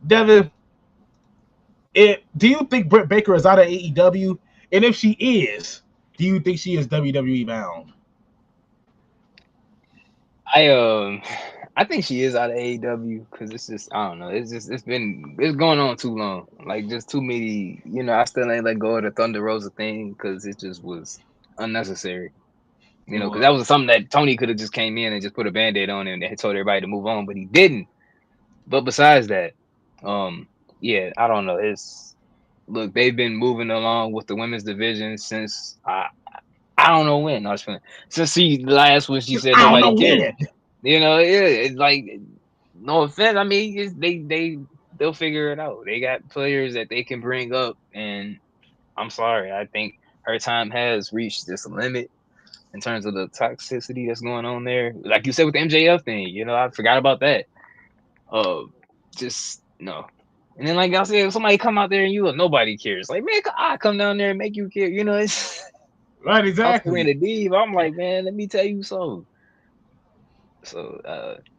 Devin, do you think Britt Baker is out of AEW? And if she is, do you think she is WWE bound? I think she is out of AEW because it's just, I don't know, it's going on too long. Like just too many, I still ain't let go of the Thunder Rosa thing because it just was unnecessary. Because that was something that Tony could have just came in and just put a Band-Aid on it and told everybody to move on, but he didn't. But besides that, yeah, I don't know. Look, they've been moving along with the women's division since I don't know when. Since last when she said nobody cared. It's like no offense. I mean, they'll figure it out. They got players that they can bring up, and I'm sorry, I think her time has reached this limit in terms of the toxicity that's going on there. Like you said with the MJF thing, I forgot about that. Just no. And then like I said, if somebody come out there and nobody cares. Like, man, I come down there and make you care. It's right, exactly. I'm like, man, let me tell you something. So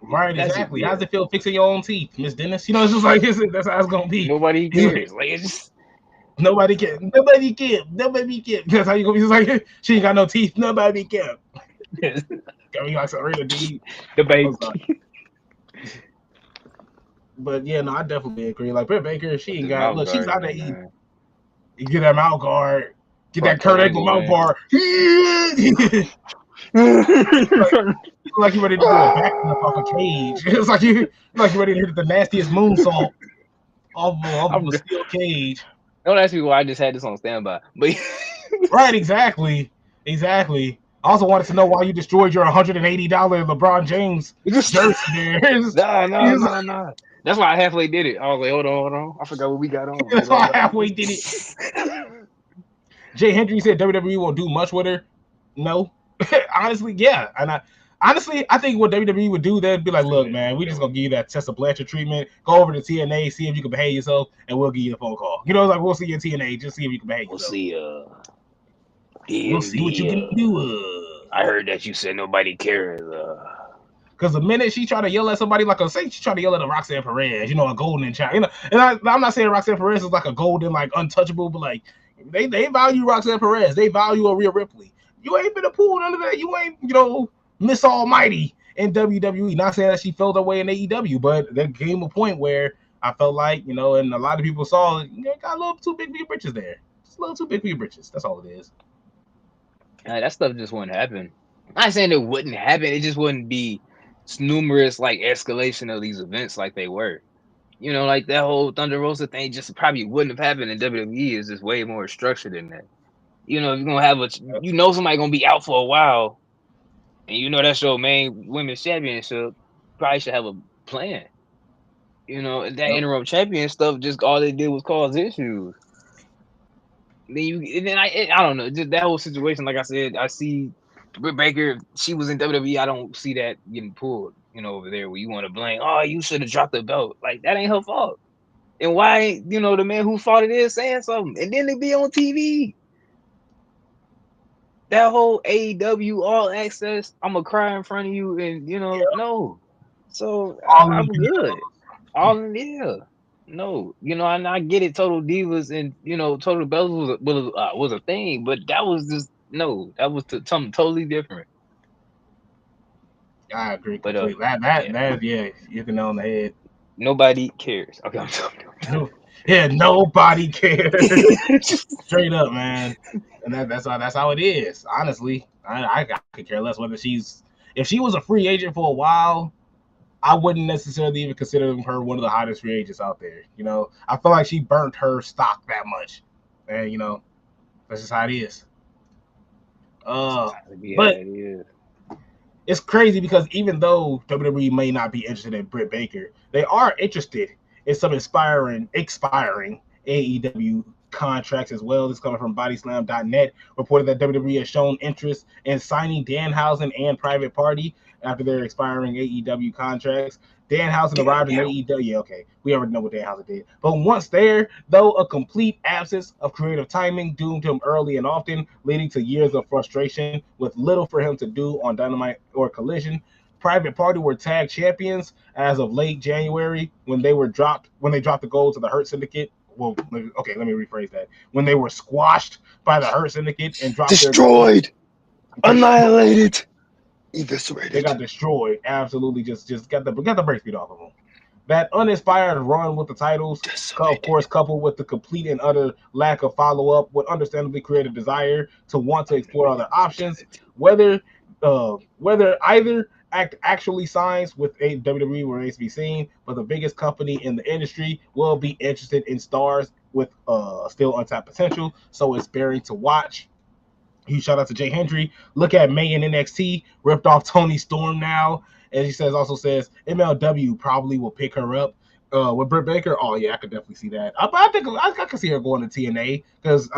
right, exactly. How's it feel fixing your own teeth, Miss Dennis? It's just like that's how it's gonna be. Nobody cares. Like it's just nobody cares. Nobody cares. Nobody cares. That's how you gonna be. It's like she ain't got no teeth. Nobody cares. Got me like Serena Deeb. The baby. But yeah, no, I definitely agree. Like Britt Baker, she ain't got look. She's out there eating. You get that mouth guard. Get that Kurt Angle mouth bar. like you ready to do a backflip off a cage. It's like you ready to hit the nastiest moonsault off of a steel cage. Don't ask me why I just had this on standby. But right, exactly. I also wanted to know why you destroyed your $180 LeBron James jersey there. Nah. That's why I halfway did it. I was like, hold on. I forgot what we got on. That's why I halfway did it. Jay Hendry said WWE won't do much with her. No. Honestly, yeah. And I think what WWE would do, they'd be like, look, man, we just gonna give you that Tessa Blanchard treatment. Go over to TNA, see if you can behave yourself, and we'll give you the phone call. You know, like we'll see you in TNA, just see if you can behave yourself. We'll see what you can do. I heard that you said nobody cares. Because the minute she tried to yell at somebody, like she tried to yell at a Roxanne Perez, a golden child. And I'm not saying Roxanne Perez is like a golden, like untouchable, but like they value Roxanne Perez. They value Rhea Ripley. You ain't been a pool under that. You ain't, Miss Almighty in WWE. Not saying that she felt that way in AEW, but there came a point where I felt like, and a lot of people saw got a little too big for your britches there. It's a little too big for your britches. That's all it is. That stuff just wouldn't happen. I'm not saying it wouldn't happen. It just wouldn't be numerous like escalation of these events like they were. Like that whole Thunder Rosa thing just probably wouldn't have happened in WWE. Is just way more structured than that. If you're gonna have somebody gonna be out for a while, and that's your main women's championship, probably should have a plan. That interim champion stuff, just all they did was cause issues. Then I don't know, just that whole situation. Like I said, I see Britt Baker. She was in WWE. I don't see that getting pulled. Over there where you want to blame. Oh, you should have dropped the belt. Like that ain't her fault. And why, the man who fought it is saying something, and then they be on TV. That whole AEW All Access, I'm gonna cry in front of you, and no. So I'm good. No, and I get it. Total Divas and Total Bells was a thing, but that was just that was something totally different. I agree completely. That you hit on the head. Nobody cares. Okay, I'm talking. Yeah, nobody cares. Straight up, man. And that's how it is. Honestly, I could care less whether if she was a free agent for a while. I wouldn't necessarily even consider her one of the hottest free agents out there. I feel like she burnt her stock that much, and that's just how it is. But it's crazy because even though WWE may not be interested in Britt Baker, they are interested in some expiring AEW contracts as well. This is coming from Bodyslam.net, reported that WWE has shown interest in signing Danhausen and Private Party after their expiring AEW contracts. Danhausen arrived in AEW. Yeah, okay. We already know what Danhausen did. But once there, though, a complete absence of creative timing doomed him early and often, leading to years of frustration with little for him to do on Dynamite or Collision. Private Party were tag champions as of late January when they dropped the gold to the Hurt Syndicate. Well, okay, let me rephrase that. When they were squashed by the Hurt Syndicate and dropped destroyed, annihilated, eviscerated. They got destroyed. Absolutely, just got the brakes beat off of them. That uninspired run with the titles, of course, coupled with the complete and utter lack of follow-up, would understandably create a desire to want to explore other options. Whether either act actually signs with WWE remains to be seen, but the biggest company in the industry will be interested in stars with still untapped potential, so it's bearing to watch. Huge shout out to Jay Hendry. Look at May in NXT, ripped off Toni Storm now. And he also says MLW probably will pick her up. With Britt Baker, oh yeah, I could definitely see that. I think I could see her going to TNA because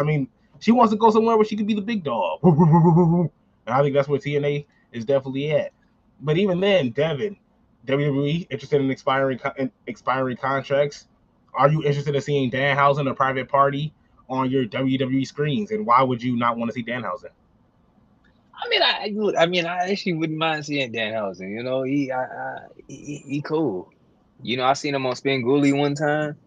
she wants to go somewhere where she could be the big dog. And I think that's where TNA is definitely at. But even then, Devin, WWE interested in expiring contracts. Are you interested in seeing Danhausen or Private Party on your WWE screens? And why would you not want to see Danhausen? I actually wouldn't mind seeing Danhausen. He cool. I seen him on Spenguli one time,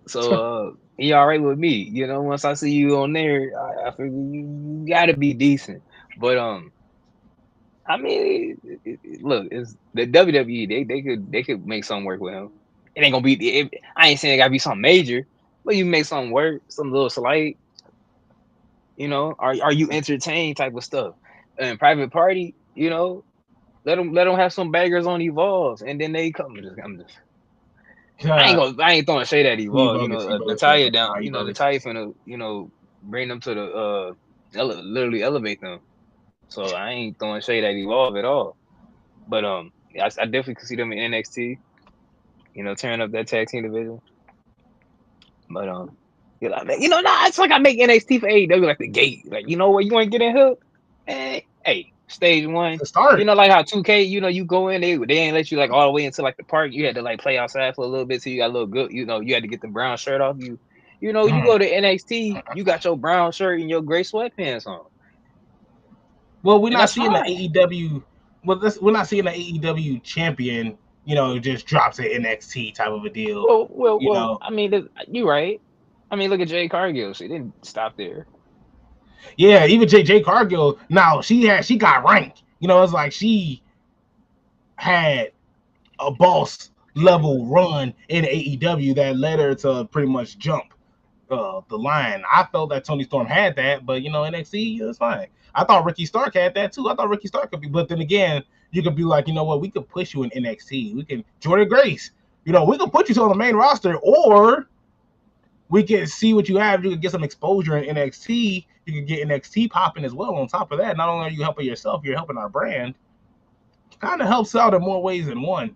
so he all right with me. Once I see you on there, I figure you gotta be decent. But look, it's the WWE. They could make something work with him. It ain't gonna be. I ain't saying it gotta be something major, but you make something work, some little slight. You know, are you entertained type of stuff? And Private Party, you know, let them have some bangers on Evolve, and then they come. I ain't throwing shade at You Evolve. You bogus. know, You bogus. Natalia down. You You know, bogus. Natalia finna bring them to the literally elevate them. So I ain't throwing shade at Evolve at all. But I definitely could see them in NXT. You know, tearing up that tag team division. But it's like I make NXT for AEW like the gate. Like, you know what, you want to get in here? Hey, stage one. Start. You know, like how 2K, you know, you go in, they ain't let you like all the way into like the park. You had to like play outside for a little bit till you got a little good. You know, you had to get the brown shirt off you. You know, you go to NXT, you got your brown shirt and your gray sweatpants on. Well, we're And not that's seeing the fine. AEW. Well, we're not seeing the AEW champion. You know, just drops an NXT type of a deal. Well. I mean, you're right. I mean, look at Jade Cargill. She didn't stop there. Yeah, even J Cargill. Now she got ranked. You know, it's like she had a boss level run in AEW that led her to pretty much jump the line. I felt that Toni Storm had that, but you know, NXT, it's fine. I thought Ricky Stark had that too. I thought Ricky Stark could be, but then again, you could be like, you know what, we could push you in NXT. We can Jordan Grace. You know, we could put you on the main roster, or we can see what you have. You could get some exposure in NXT. You can get NXT popping as well. On top of that, not only are you helping yourself, you're helping our brand. Kind of helps out in more ways than one.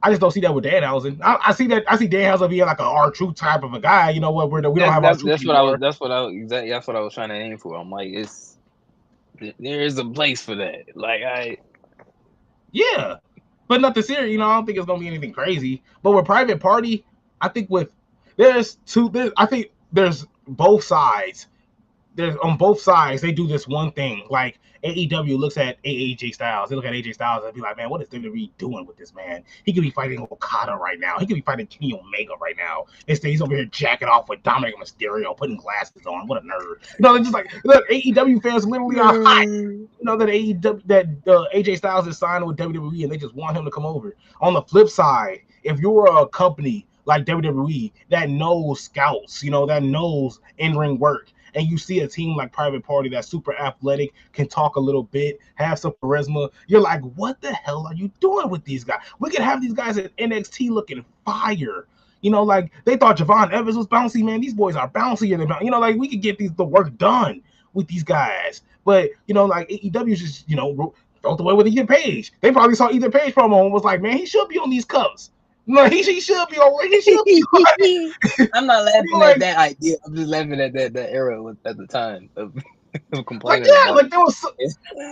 I just don't see that with Danhausen. I see Danhausen being like an R-Truth type of a guy. You know what? We don't have R-Truth anymore. That's what I was trying to aim for. I'm like, there is a place for that. Like yeah, but nothing serious. You know, I don't think it's gonna be anything crazy. But with Private Party, I think there's both sides. There's on both sides, they do this one thing. Like AEW looks at AJ Styles. They look at AJ Styles and be like, man, what is WWE doing with this man? He could be fighting Okada right now. He could be fighting Kenny Omega right now. Instead, he's over here jacking off with Dominic Mysterio, putting glasses on. What a nerd. You know, it's just like, look, AEW fans literally are hot. You know that AJ Styles is signed with WWE and they just want him to come over. On the flip side, if you're a company like WWE that knows scouts, you know, that knows in-ring work, and you see a team like Private Party that's super athletic, can talk a little bit, have some charisma, you're like, what the hell are you doing with these guys? We could have these guys at NXT looking fire. You know, like they thought Javon Evans was bouncy, man. These boys are bouncier than, you know, like we could get the work done with these guys. But, you know, like AEW just, you know, throw away with Ethan Page. They probably saw Ethan Page promo and was like, man, he should be on these cups. No, he should be on. He should be. I'm not laughing at that idea. I'm just laughing at that era at the time of complaining. Like, yeah, like there was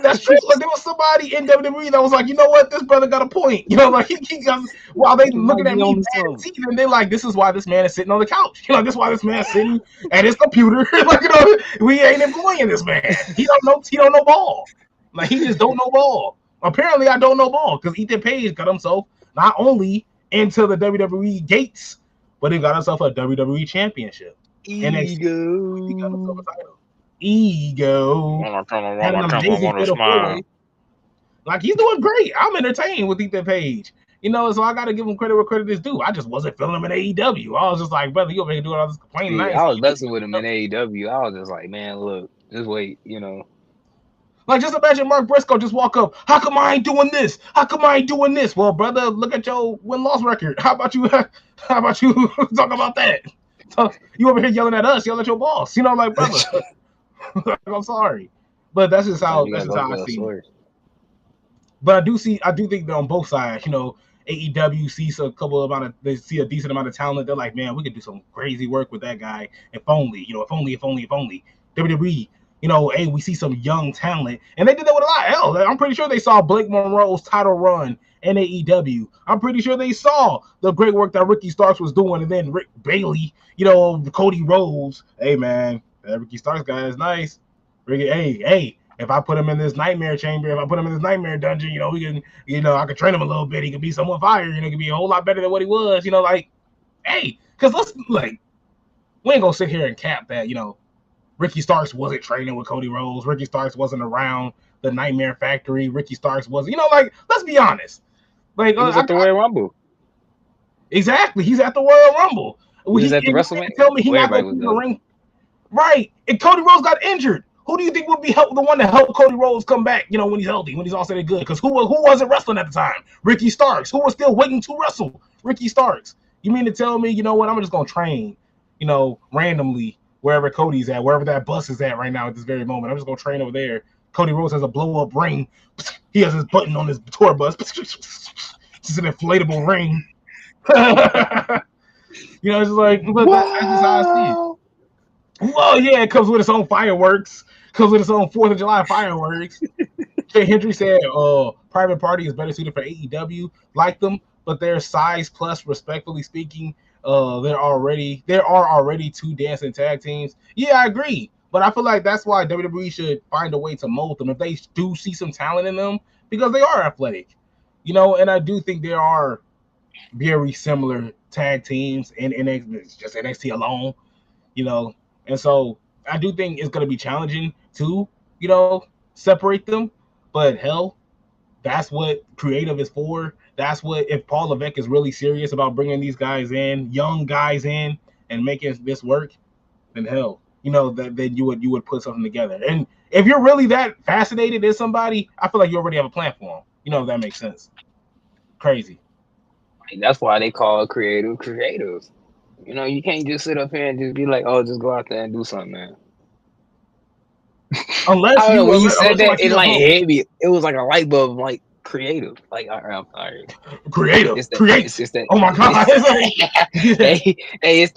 that's true. Like there was somebody in WWE that was like, you know what, this brother got a point. You know, like he got, while they looking at me and they like, this is why this man is sitting on the couch. You know, this is why this man is sitting at his computer. Like, you know, we ain't employing this man. He don't know ball. Like he just don't know ball. Apparently, I don't know ball because Ethan Page got himself not only into the WWE gates, but he got himself a WWE championship. Ego. He got himself a title. Ego. Had an amazing fatal four-way. Like he's doing great. I'm entertained with Ethan Page. You know, so I got to give him credit where credit is due. I just wasn't feeling him in AEW. I was just like, brother, you over here doing all this complaining. I was messing with him in AEW. I was just like, man, look, just wait, you know. Like, just imagine Mark Briscoe just walk up. How come I ain't doing this? How come I ain't doing this? Well, brother, look at your win-loss record. How about you talk about that? So you over here yelling at us, yelling at your boss. You know, like, brother, I'm sorry. But that's just how I see it. But I do think that on both sides, you know, AEW sees they see a decent amount of talent. They're like, man, we could do some crazy work with that guy. If only. WWE, you know, hey, we see some young talent. And they did that with a lot. Hell, I'm pretty sure they saw Blake Monroe's title run in AEW. I'm pretty sure they saw the great work that Ricky Starks was doing. And then Rick Bailey, you know, Cody Rhodes. Hey, man, that Ricky Starks guy is nice. Ricky, hey, if I put him in this nightmare chamber, if I put him in this nightmare dungeon, you know, we can, you know, I could train him a little bit. He could be someone fire. You know, he could be a whole lot better than what he was. You know, like, hey, because let's, like, we ain't going to sit here and cap that, you know, Ricky Starks wasn't training with Cody Rhodes. Ricky Starks wasn't around the Nightmare Factory. Ricky Starks wasn't, you know, like, let's be honest. Like, he was at the Royal Rumble. Exactly. He's at the Royal Rumble. He's at the WrestleMania. Tell me he's not going to be in the ring. Right. And Cody Rhodes got injured. Who do you think would be the one to help Cody Rhodes come back, when he's healthy, when he's all said and good? Because who wasn't wrestling at the time? Ricky Starks. Who was still waiting to wrestle? Ricky Starks. You mean to tell me, you know what, I'm just going to train, randomly wherever Cody's at, wherever that bus is at right now at this very moment. I'm just going to train over there. Cody Rhodes has a blow-up ring. He has his button on his tour bus. It's an inflatable ring. It's just like, but that's just how I see it. Well, yeah, it comes with its own fireworks. Comes with its own 4th of July fireworks. Jay Hendry said, Private Party is better suited for AEW. Like them, but their size plus, respectfully speaking, there are already 2 dancing tag teams. Yeah, I agree. But I feel like that's why WWE should find a way to mold them if they do see some talent in them, because they are athletic. And I do think there are very similar tag teams in NXT, just NXT alone, And so I do think it's going to be challenging to, separate them. But hell, that's what creative is for. That's what, if Paul Levesque is really serious about bringing these guys in, young guys in, and making this work, then hell, that you would put something together. And if you're really that fascinated in somebody, I feel like you already have a plan for them. If that makes sense. Crazy. That's why they call creatives. You can't just sit up here and just be like, oh, just go out there and do something, man. Unless when you said that, it like hit me. It was like a light bulb, like creative. Like, all right. Creative. It's that. Oh my god. It's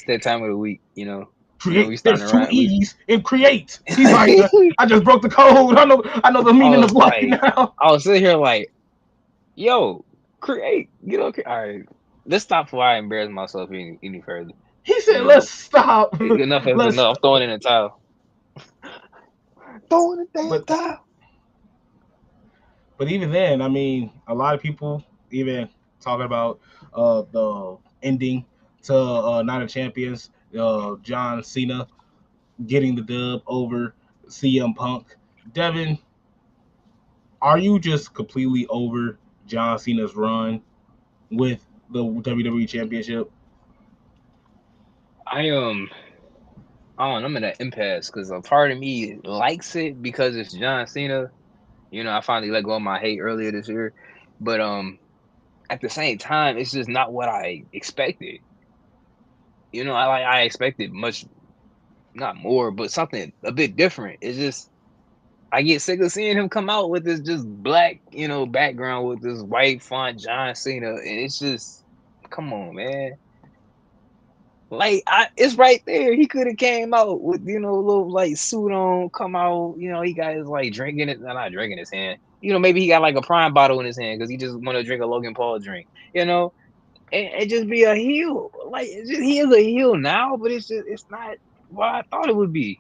that time of the week, Create. There's 2 E's in create. He's like, I just broke the code. I know the meaning of life now. I was sitting here like, yo, create. Get okay. All right. Let's stop before I embarrass myself any further. He said, let's stop. Enough is enough. I'm throwing in a towel. Throwing a damn towel. But even then, I mean, a lot of people even talking about the ending to Night of Champions, John Cena getting the dub over CM Punk. Devin, are you just completely over John Cena's run with the WWE Championship? I'm in an impasse because a part of me likes it because it's John Cena. I finally let go of my hate earlier this year, but at the same time, it's just not what I expected. I expected much, not more, but something a bit different. It's just I get sick of seeing him come out with this just black, background with this white font John Cena, and it's just, come on, man. Like, it's right there. He could have came out with, a little like suit on, come out, he got his like drinking it, not drinking his hand. Maybe he got like a prime bottle in his hand because he just want to drink a Logan Paul drink, and just be a heel. Like, he is a heel now, but it's not what I thought it would be.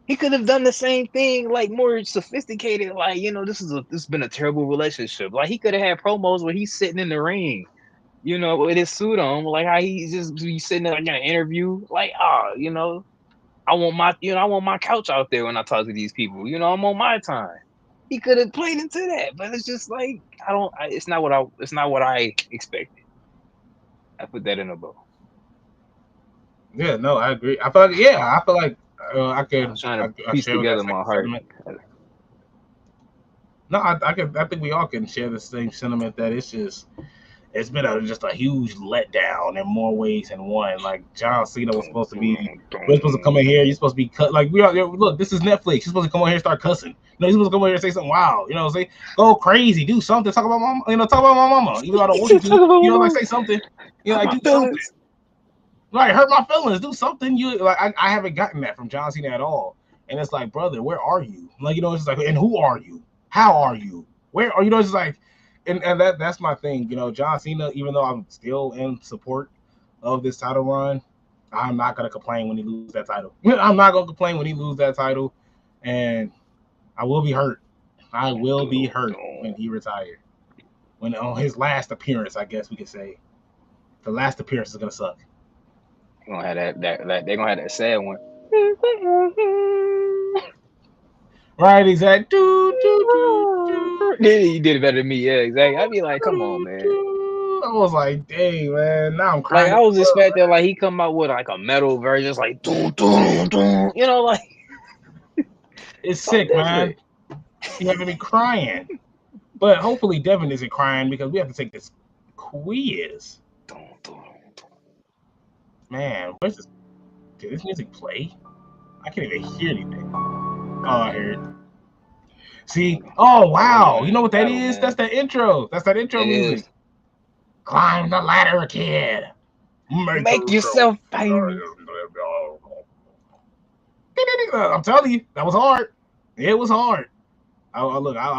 He could have done the same thing, like more sophisticated. Like, this has been a terrible relationship. Like, he could have had promos where he's sitting in the ring, with his suit on, like how he just be sitting there like in an interview, like, I want my couch out there when I talk to these people. I'm on my time. He could have played into that, but it's just like it's not what I expected. I put that in a bow. Yeah, no, I agree. I feel like I could. I'm trying to piece together my heart. No, I think we all can share the same sentiment that it's been just a huge letdown in more ways than one. Like, John Cena was supposed to be, we're supposed to come in here. You're supposed to be cut. Like, look, this is Netflix. You're supposed to come over here and start cussing. You're supposed to come over here and say something wild. Say, go crazy, do something, talk about mama. Talk about my mama. Even though I don't want you to. Like, say something. Like, do something. Right, hurt my feelings. Do something. I haven't gotten that from John Cena at all. And it's like, brother, where are you? Like, it's just like, and who are you? How are you? Where are you? It's just like. And that's my thing, John Cena, even though I'm still in support of this title run, I'm not going to complain when he loses that title. I'm not going to complain when he loses that title, and I will be hurt. I will be hurt when he retired. When on his last appearance, I guess we could say. The last appearance is going to suck. They're going to have they're going to have that sad one. Right, exactly. You did it better than me, yeah, exactly. I'd be like, come on, man. I was like, dang, man, now I'm Like crying. I was expecting like he come out with like a metal version, just like doom, doom, doom, you know, like It's something sick, man. different. You having me crying. But hopefully Devin isn't crying because we have to take this quiz. Doom, doom, doom. Man, where's this? Did this music play? I can't even hear anything. Oh, I hear it. See? Oh, wow. You know what that Battle, is? man. That's that intro. That's that intro It music. is. Climb the ladder, kid. Make yourself famous. I'm telling you, that was hard. It was hard. I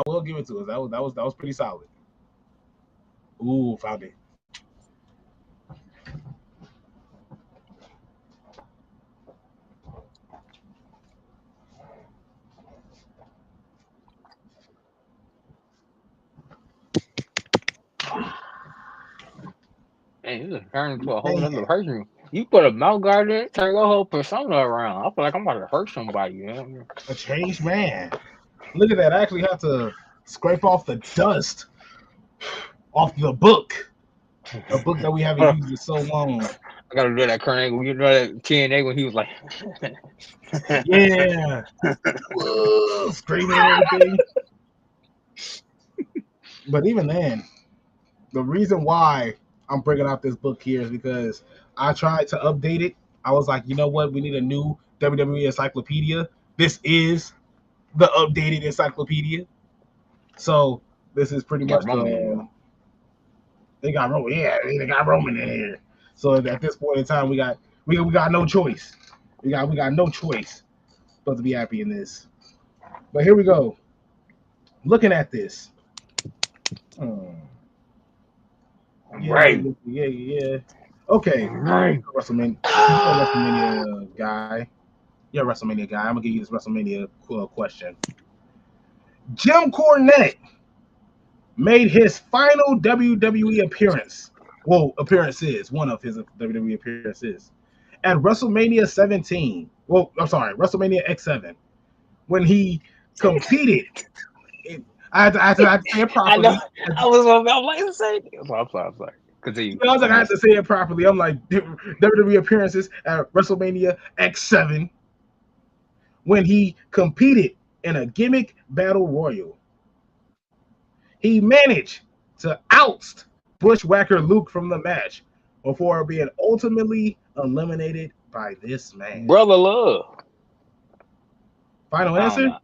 will give it to us. That was pretty solid. Ooh, found it. Man, you just turned into a whole other person. You put a mouth guard in, turn your whole persona around. I feel like I'm about to hurt somebody, you know? A changed man. Look at that. I actually have to scrape off the dust off the book. A book that we haven't used in so long. I gotta do that current angle. You know that TNA when he was like, yeah, whoa, screaming and everything. But even then, the reason why I'm bringing out this book here is because I tried to update it. I was like, you know what? We need a new WWE encyclopedia. This is the updated encyclopedia. So this is pretty much the. They got Roman. Yeah, they got Roman in here. So at this point in time, we got no choice. We got no choice but to be happy in this. But here we go. Looking at this. Right. Yeah. Okay. Right. WrestleMania guy. You're a WrestleMania guy. I'm gonna give you this WrestleMania question. Jim Cornette made his final WWE appearance. Well, appearances. One of his WWE appearances at WrestleMania 17. Well, I'm sorry, WrestleMania X7, when he competed. I had to say it properly. I was like the same thing. I'm sorry. Continue. I was like, I had to say it properly. I'm like, WWE appearances at WrestleMania X7 when he competed in a gimmick battle royal. He managed to oust Bushwhacker Luke from the match before being ultimately eliminated by this man. Brother Love. Final answer?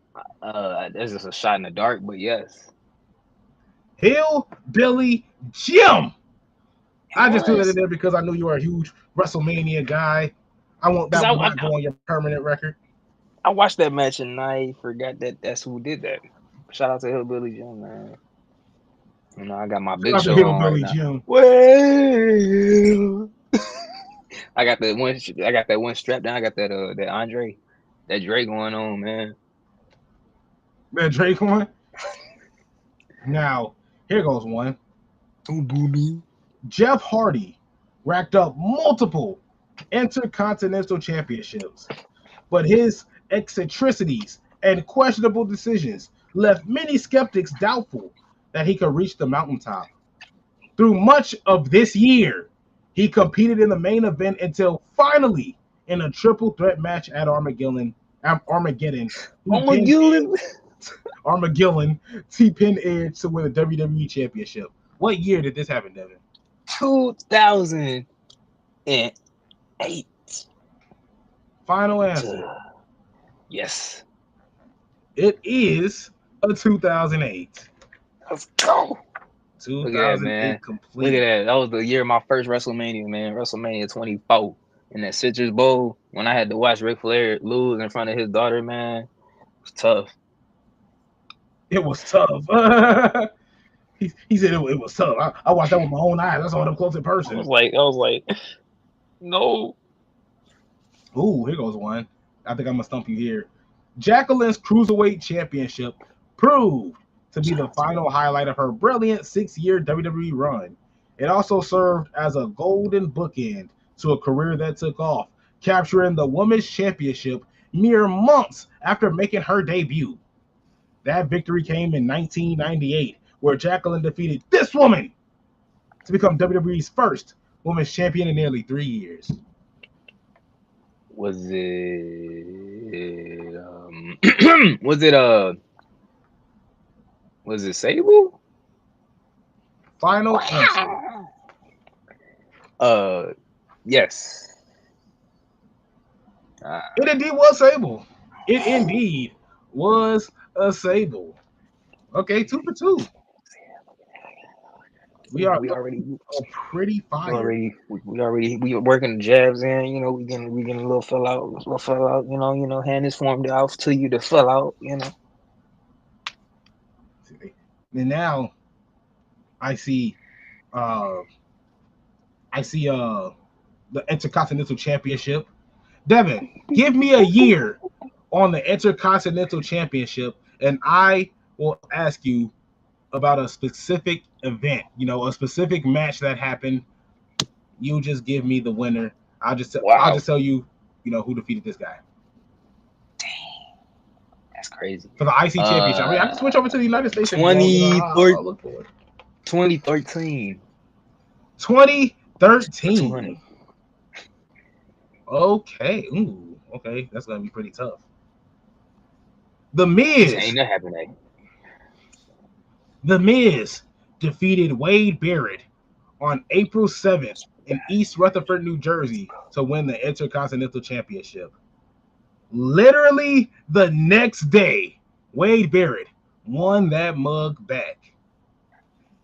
This is a shot in the dark, but yes. Hillbilly Jim. I just threw that in there because I knew you were a huge WrestleMania guy. I want that one to go on your permanent record. I watched that match and I forgot that that's who did that. Shout out to Hillbilly Jim, man. You know, I got my big show on right now. Well, I got that one strap down. I got that Andre, that Drake going on, man. That Drake one. Now, here goes one. Oh, booby. Jeff Hardy racked up multiple Intercontinental Championships, but his eccentricities and questionable decisions left many skeptics doubtful that he could reach the mountaintop. Through much of this year, he competed in the main event until finally, in a triple threat match at Armageddon, T-Pin Edge to win the WWE Championship. What year did this happen, Devin? 2008. Final answer. Yes. It is a 2008. Let's go. 2008 Look at that, man. Complete. Look at that. That was the year of my first WrestleMania, man. WrestleMania 24 in that Citrus Bowl when I had to watch Ric Flair lose in front of his daughter, man. It was tough. It was tough. He said it was tough. I watched that with my own eyes. I saw it up close in person. I was like, no. Ooh, here goes one. I think I'm gonna stump you here. Jacqueline's Cruiserweight Championship proved to be the final highlight of her brilliant 6-year WWE run. It also served as a golden bookend to a career that took off, capturing the Women's Championship mere months after making her debut. That victory came in 1998, where Jacqueline defeated this woman to become WWE's first women's champion in nearly 3 years? Was it was it Sable? Final answer. Yes. It indeed was Sable. It indeed was a Sable. Okay, 2 for 2. We already pretty fire. we working the jabs in. You know, we getting a little fill out. You know, hand this form off to you to fill out. You know. And now I see the Intercontinental Championship. Devin, give me a year on the Intercontinental Championship, and I will ask you about a specific event, you know, a specific match that happened. You just give me the winner. I'll just tell you, you know, who defeated this guy. That's crazy. For the IC Championship. I mean, I can switch over to the United States. 2013. 2013. Okay. Ooh, okay. That's gonna be pretty tough. The Miz. Ain't that happening? The Miz defeated Wade Barrett on April 7th in East Rutherford, New Jersey to win the Intercontinental Championship. Literally the next day, Wade Barrett won that mug back.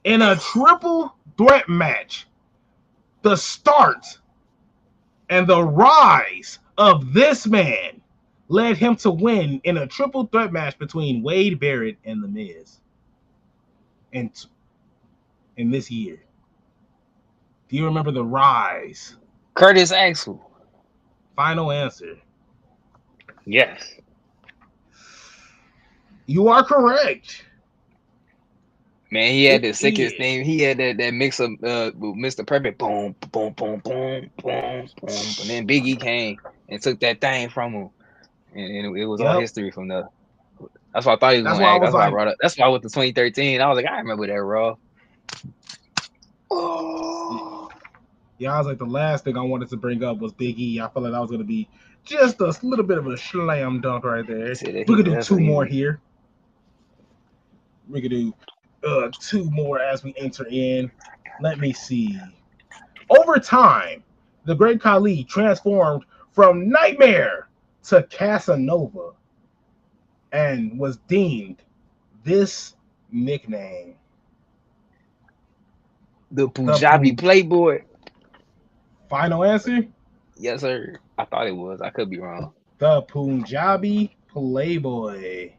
In a triple threat match, the start and the rise of this man led him to win in a triple threat match between Wade Barrett and The Miz. In this year. Do you remember the rise? Curtis Axel. Final answer. Yes. You are correct. Man, he had the sickest thing. He had that mix of Mr. Perfect, boom, boom, boom, boom, boom, boom, and then Big E came and took that thing from him, and it was all history from there. That's why I thought he was going to act. That's why I brought up. That's why with the 2013, I was like, I remember that Raw. Oh. Yeah, I was like, the last thing I wanted to bring up was Big E. I felt like that was going to be just a little bit of a slam dunk right there. We could do 2 more here. We could do 2 more as we enter in. Let me see. Over time, the Great Khali transformed from Nightmare to Casanova and was deemed this nickname. The Punjabi Playboy. Final answer? Yes, sir. I thought it was. I could be wrong. The Punjabi Playboy.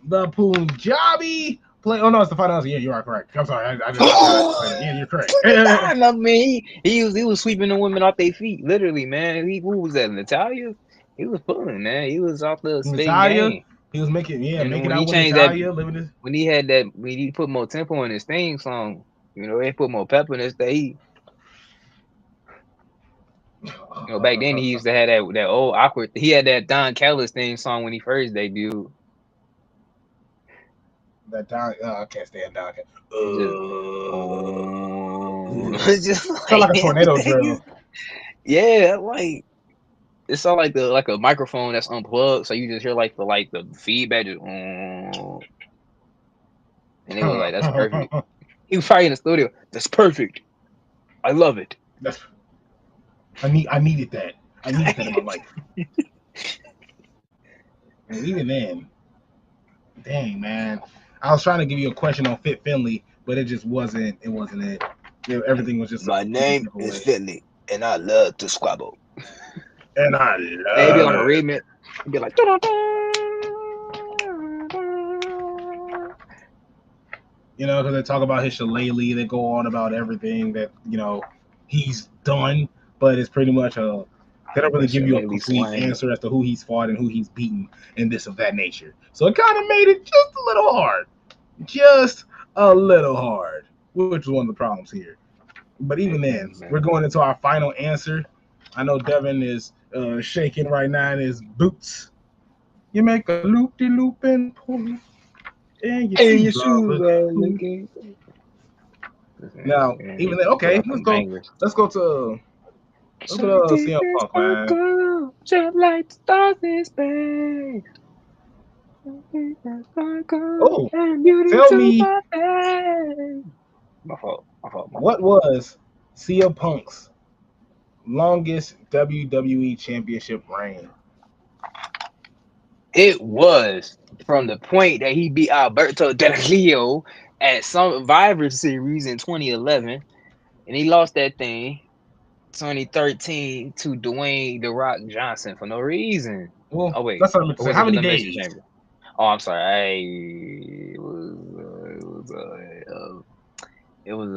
The Punjabi Play. Oh no, it's the final answer. Yeah, you are correct. I'm sorry. Yeah, you're correct. I mean, he was sweeping the women off their feet, literally, man. Who was that? Natalia? He was pulling, man. He was off the Natalia. He was making out with Natalia. When he put more tempo in his theme song, you know, he put more pepper in his thing. You know, back then he used to have that old awkward. He had that Don Callis theme song when he first debuted. That Don, I can't stand Don. It's just sound like a tornado drill. Yeah, like it sounds like a microphone that's unplugged, so you just hear like the feedback just, and it was like, that's perfect. He was probably in the studio. That's perfect. I love it. I needed that. I needed that in my life. And even then, dang man, I was trying to give you a question on Fit Finley, but it just wasn't. It wasn't it. Everything was just. My name is Finley, and I love to squabble. And I love. Maybe like a remix. It'd be like. You know, because they talk about his shillelagh, they go on about everything that, you know, he's done, but it's pretty much they don't really give you a complete answer as to who he's fought and who he's beaten and this of that nature. So it kind of made it just a little hard. Just a little hard, which is one of the problems here. But even then, we're going into our final answer. I know Devin is shaking right now in his boots. You make a loop-de-loop and pull. And your shoes are looking. Now, even then, okay, let's go to CM Punk, man. Just like the stars in space. Oh, tell me, my fault. What was CM Punk's longest WWE Championship reign? It was from the point that he beat Alberto Del Rio at Survivor Series in 2011, and he lost that thing 2013 to Dwayne "The Rock" Johnson for no reason. Well, Oh wait, that's what I'm saying. How many days? Oh, I'm sorry. It wasn't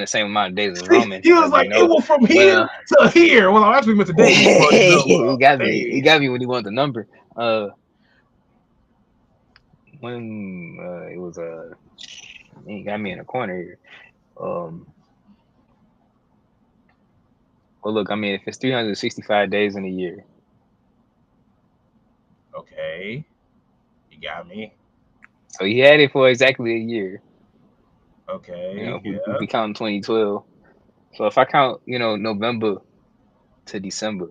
the same amount of days as Roman. He was like, it was from here to here. Well, I actually meant the days. He got me. He got me when he wanted the number. When it was he got me in a corner here. Well, look, I mean, if it's 365 days in a year. Okay, you got me. So he had it for exactly a year. Okay, we count 2012. So if I count, November to December,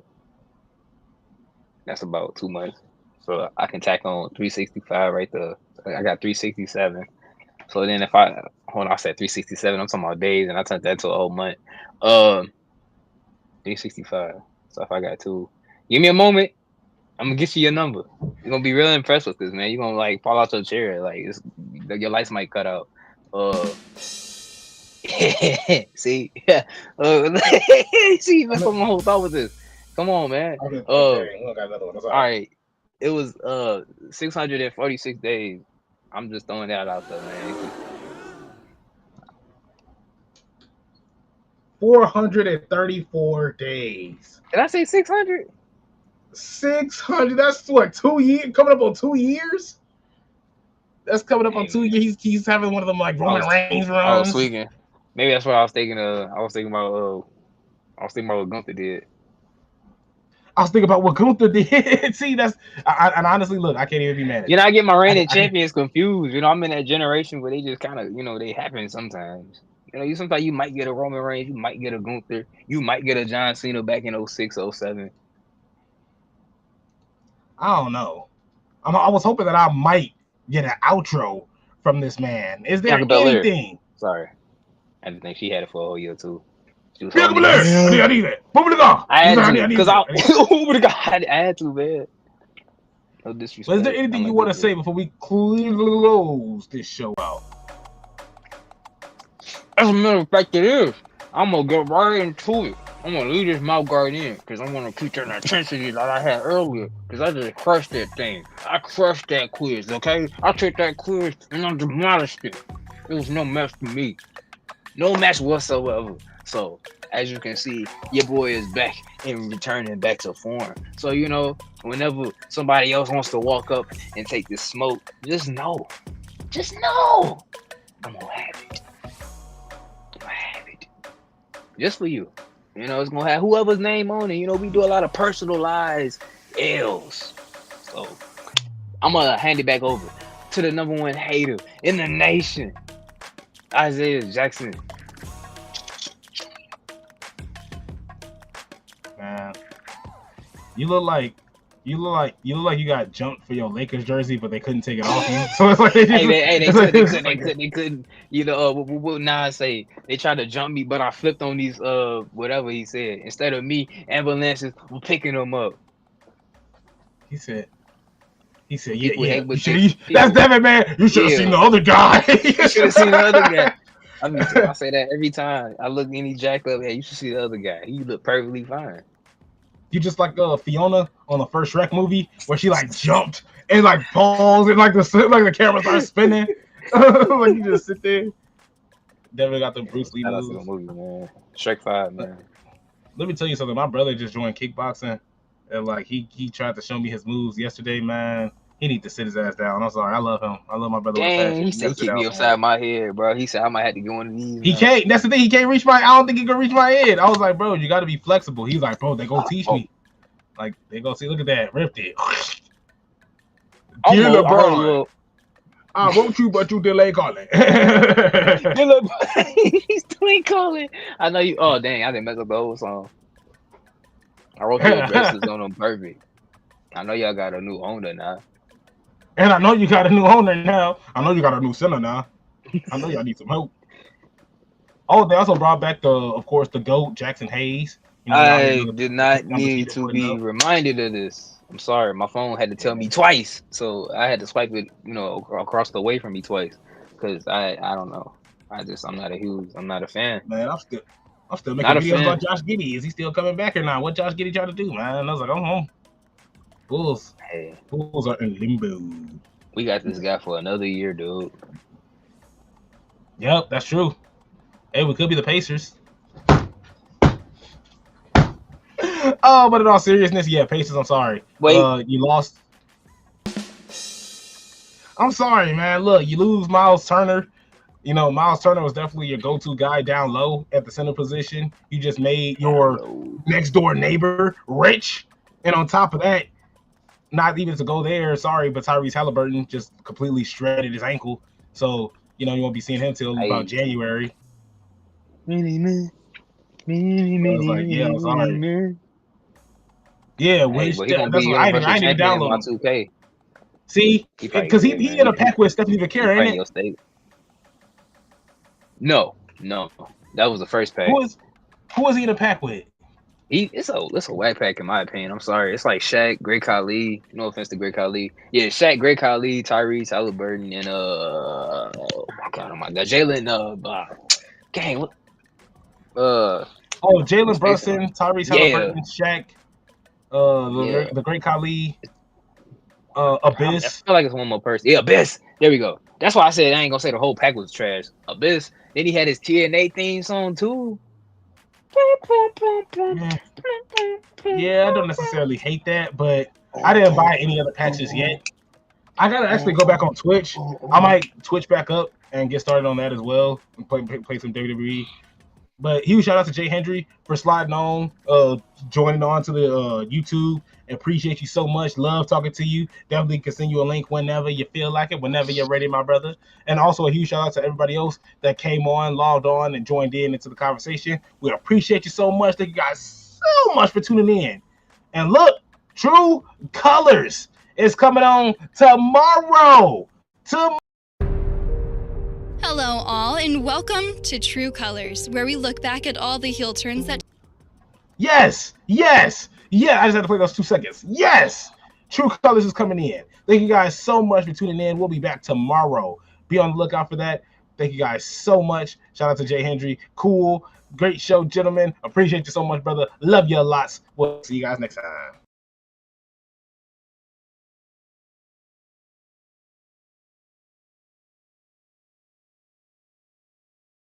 that's about 2 months. So I can tack on 365 right there. I got 367. So then if I said 367, I'm talking about days, and I turned that to a whole month. 365. So if I got two, give me a moment. I'm gonna get you your number. You're gonna be real impressed with this, man. You're gonna like fall out your chair, like your lights might cut out. See, see, you messed up my whole thought with this. Come on, man. Okay, got another one. All right, it was 646 days. I'm just throwing that out there, man. 434 days. Did I say 600? 600. That's what, 2 years? Coming up on 2 years? That's coming up on 2 years. He's having one of them like Roman Reigns runs. I was tweaking. Maybe that's what I was thinking of. I was thinking about what Gunther did. I was thinking about what Gunther did. See, and honestly, look, I can't even be mad at I get my reigning champions confused. I'm in that generation where they just kind of, they happen sometimes. Sometimes you might get a Roman Reigns, you might get a Gunther, you might get a John Cena back in 06, 07. I don't know. I was hoping that I might get an outro from this man. Is there anything? Sorry. I didn't think she had it for a whole year, too. I need that. I had to, man. No disrespect. But is there anything you want to say before we close this show out? As a matter of fact, it is. I'm going to get right into it. I'm going to leave this mouth guard in because I'm going to keep that intensity that I had earlier because I just crushed that thing. I crushed that quiz, okay? I took that quiz and I demolished it. It was no match for me. No match whatsoever. So, as you can see, your boy is back and returning back to form. So, whenever somebody else wants to walk up and take this smoke, just know. I'm going to have it. Just for you. It's going to have whoever's name on it. We do a lot of personalized L's. So, I'm going to hand it back over to the number one hater in the nation, Isaiah Jackson. Man, you look like you got jumped for your Lakers jersey, but they couldn't take it off you. So it's like they couldn't. What Nas say? They tried to jump me, but I flipped on these whatever he said. Instead of me, ambulances were picking them up. He said, yeah. That's Devin, man. You should have seen the other guy. You should have seen the other guy. I say that every time I look any jacked up. Hey, you should see the other guy. He look perfectly fine. You just like Fiona on the first Shrek movie where she like jumped and like paused and like the camera starts spinning. Like you just sit there. Devin got the Bruce Lee moves. That's a movie, man. Shrek 5, man. Let me tell you something. My brother just joined kickboxing, and like he tried to show me his moves yesterday, man. He need to sit his ass down. I'm sorry. I love him. I love my brother. Dang, he said kick me upside my head, bro. He said I might have to go on these. He can't. That's the thing. He can't reach I don't think he can reach my head. I was like, bro, you got to be flexible. He's like, bro, they go teach me. Like they go see. Look at that. Ripped it. I I wrote you, but you delay calling. He's still calling. I know you. Oh dang! I didn't mess up the whole song. I wrote the addresses on them perfect. I know y'all got a new owner now. And I know you got a new owner now. I know you got a new center now. I know y'all need some help. Oh, they also brought back of course, the GOAT, Jackson Hayes. You know, I did not need to be reminded of this. I'm sorry, my phone had to tell me twice, so I had to swipe it, across the way from me twice, because I don't know. I'm not a fan. Man, I'm still making videos about Josh Giddey. Is he still coming back or not? What Josh Giddey trying to do, man? I was like, I'm home. Bulls are in limbo. We got this guy for another year, dude. Yep, that's true. Hey, we could be the Pacers. Oh, but in all seriousness, yeah, Pacers, I'm sorry. Wait. You lost. I'm sorry, man. Look, you lose Miles Turner. You know, Miles Turner was definitely your go-to guy down low at the center position. You just made your next-door neighbor rich. And on top of that, not even to go there, sorry, but Tyrese Halliburton just completely shredded his ankle. So, you won't be seeing him till about January. I'm sorry. Yeah, which that's what I didn't download my 2K. See, because he in a pack with Stephanie Vaquera, ain't it? No, that was the first pack. Who was he in a pack with? It's a whack pack in my opinion. I'm sorry. It's like Shaq, Great Khali. No offense to Great Khali. Yeah, Shaq, Great Khali, Tyrese Halliburton, and oh my god, Jalen. Gang, what? Jalen Brunson, Tyrese Halliburton, Shaq, the Great Khali, Abyss. I feel like it's one more person. Yeah, Abyss. There we go. That's why I said I ain't gonna say the whole pack was trash. Abyss. Then he had his TNA theme song too. Yeah, I don't necessarily hate that, but I didn't buy any other patches yet. I gotta actually go back on Twitch. I might Twitch back up and get started on that as well and play some WWE. But huge shout out to Jay Hendry for sliding on, joining on to the YouTube. Appreciate you so much. Love talking to you. Definitely can send you a link whenever you feel like it, whenever you're ready, my brother. And also a huge shout out to everybody else that came on, logged on, and joined into the conversation. We appreciate you so much. Thank you guys so much for tuning in. And look, True Colors is coming on tomorrow. Hello, all, and welcome to True Colors, where we look back at all the heel turns that... Yes! Yeah, I just had to play those 2 seconds. Yes! True Colors is coming in. Thank you guys so much for tuning in. We'll be back tomorrow. Be on the lookout for that. Thank you guys so much. Shout out to Jay Hendry. Cool. Great show, gentlemen. Appreciate you so much, brother. Love you lots. We'll see you guys next time.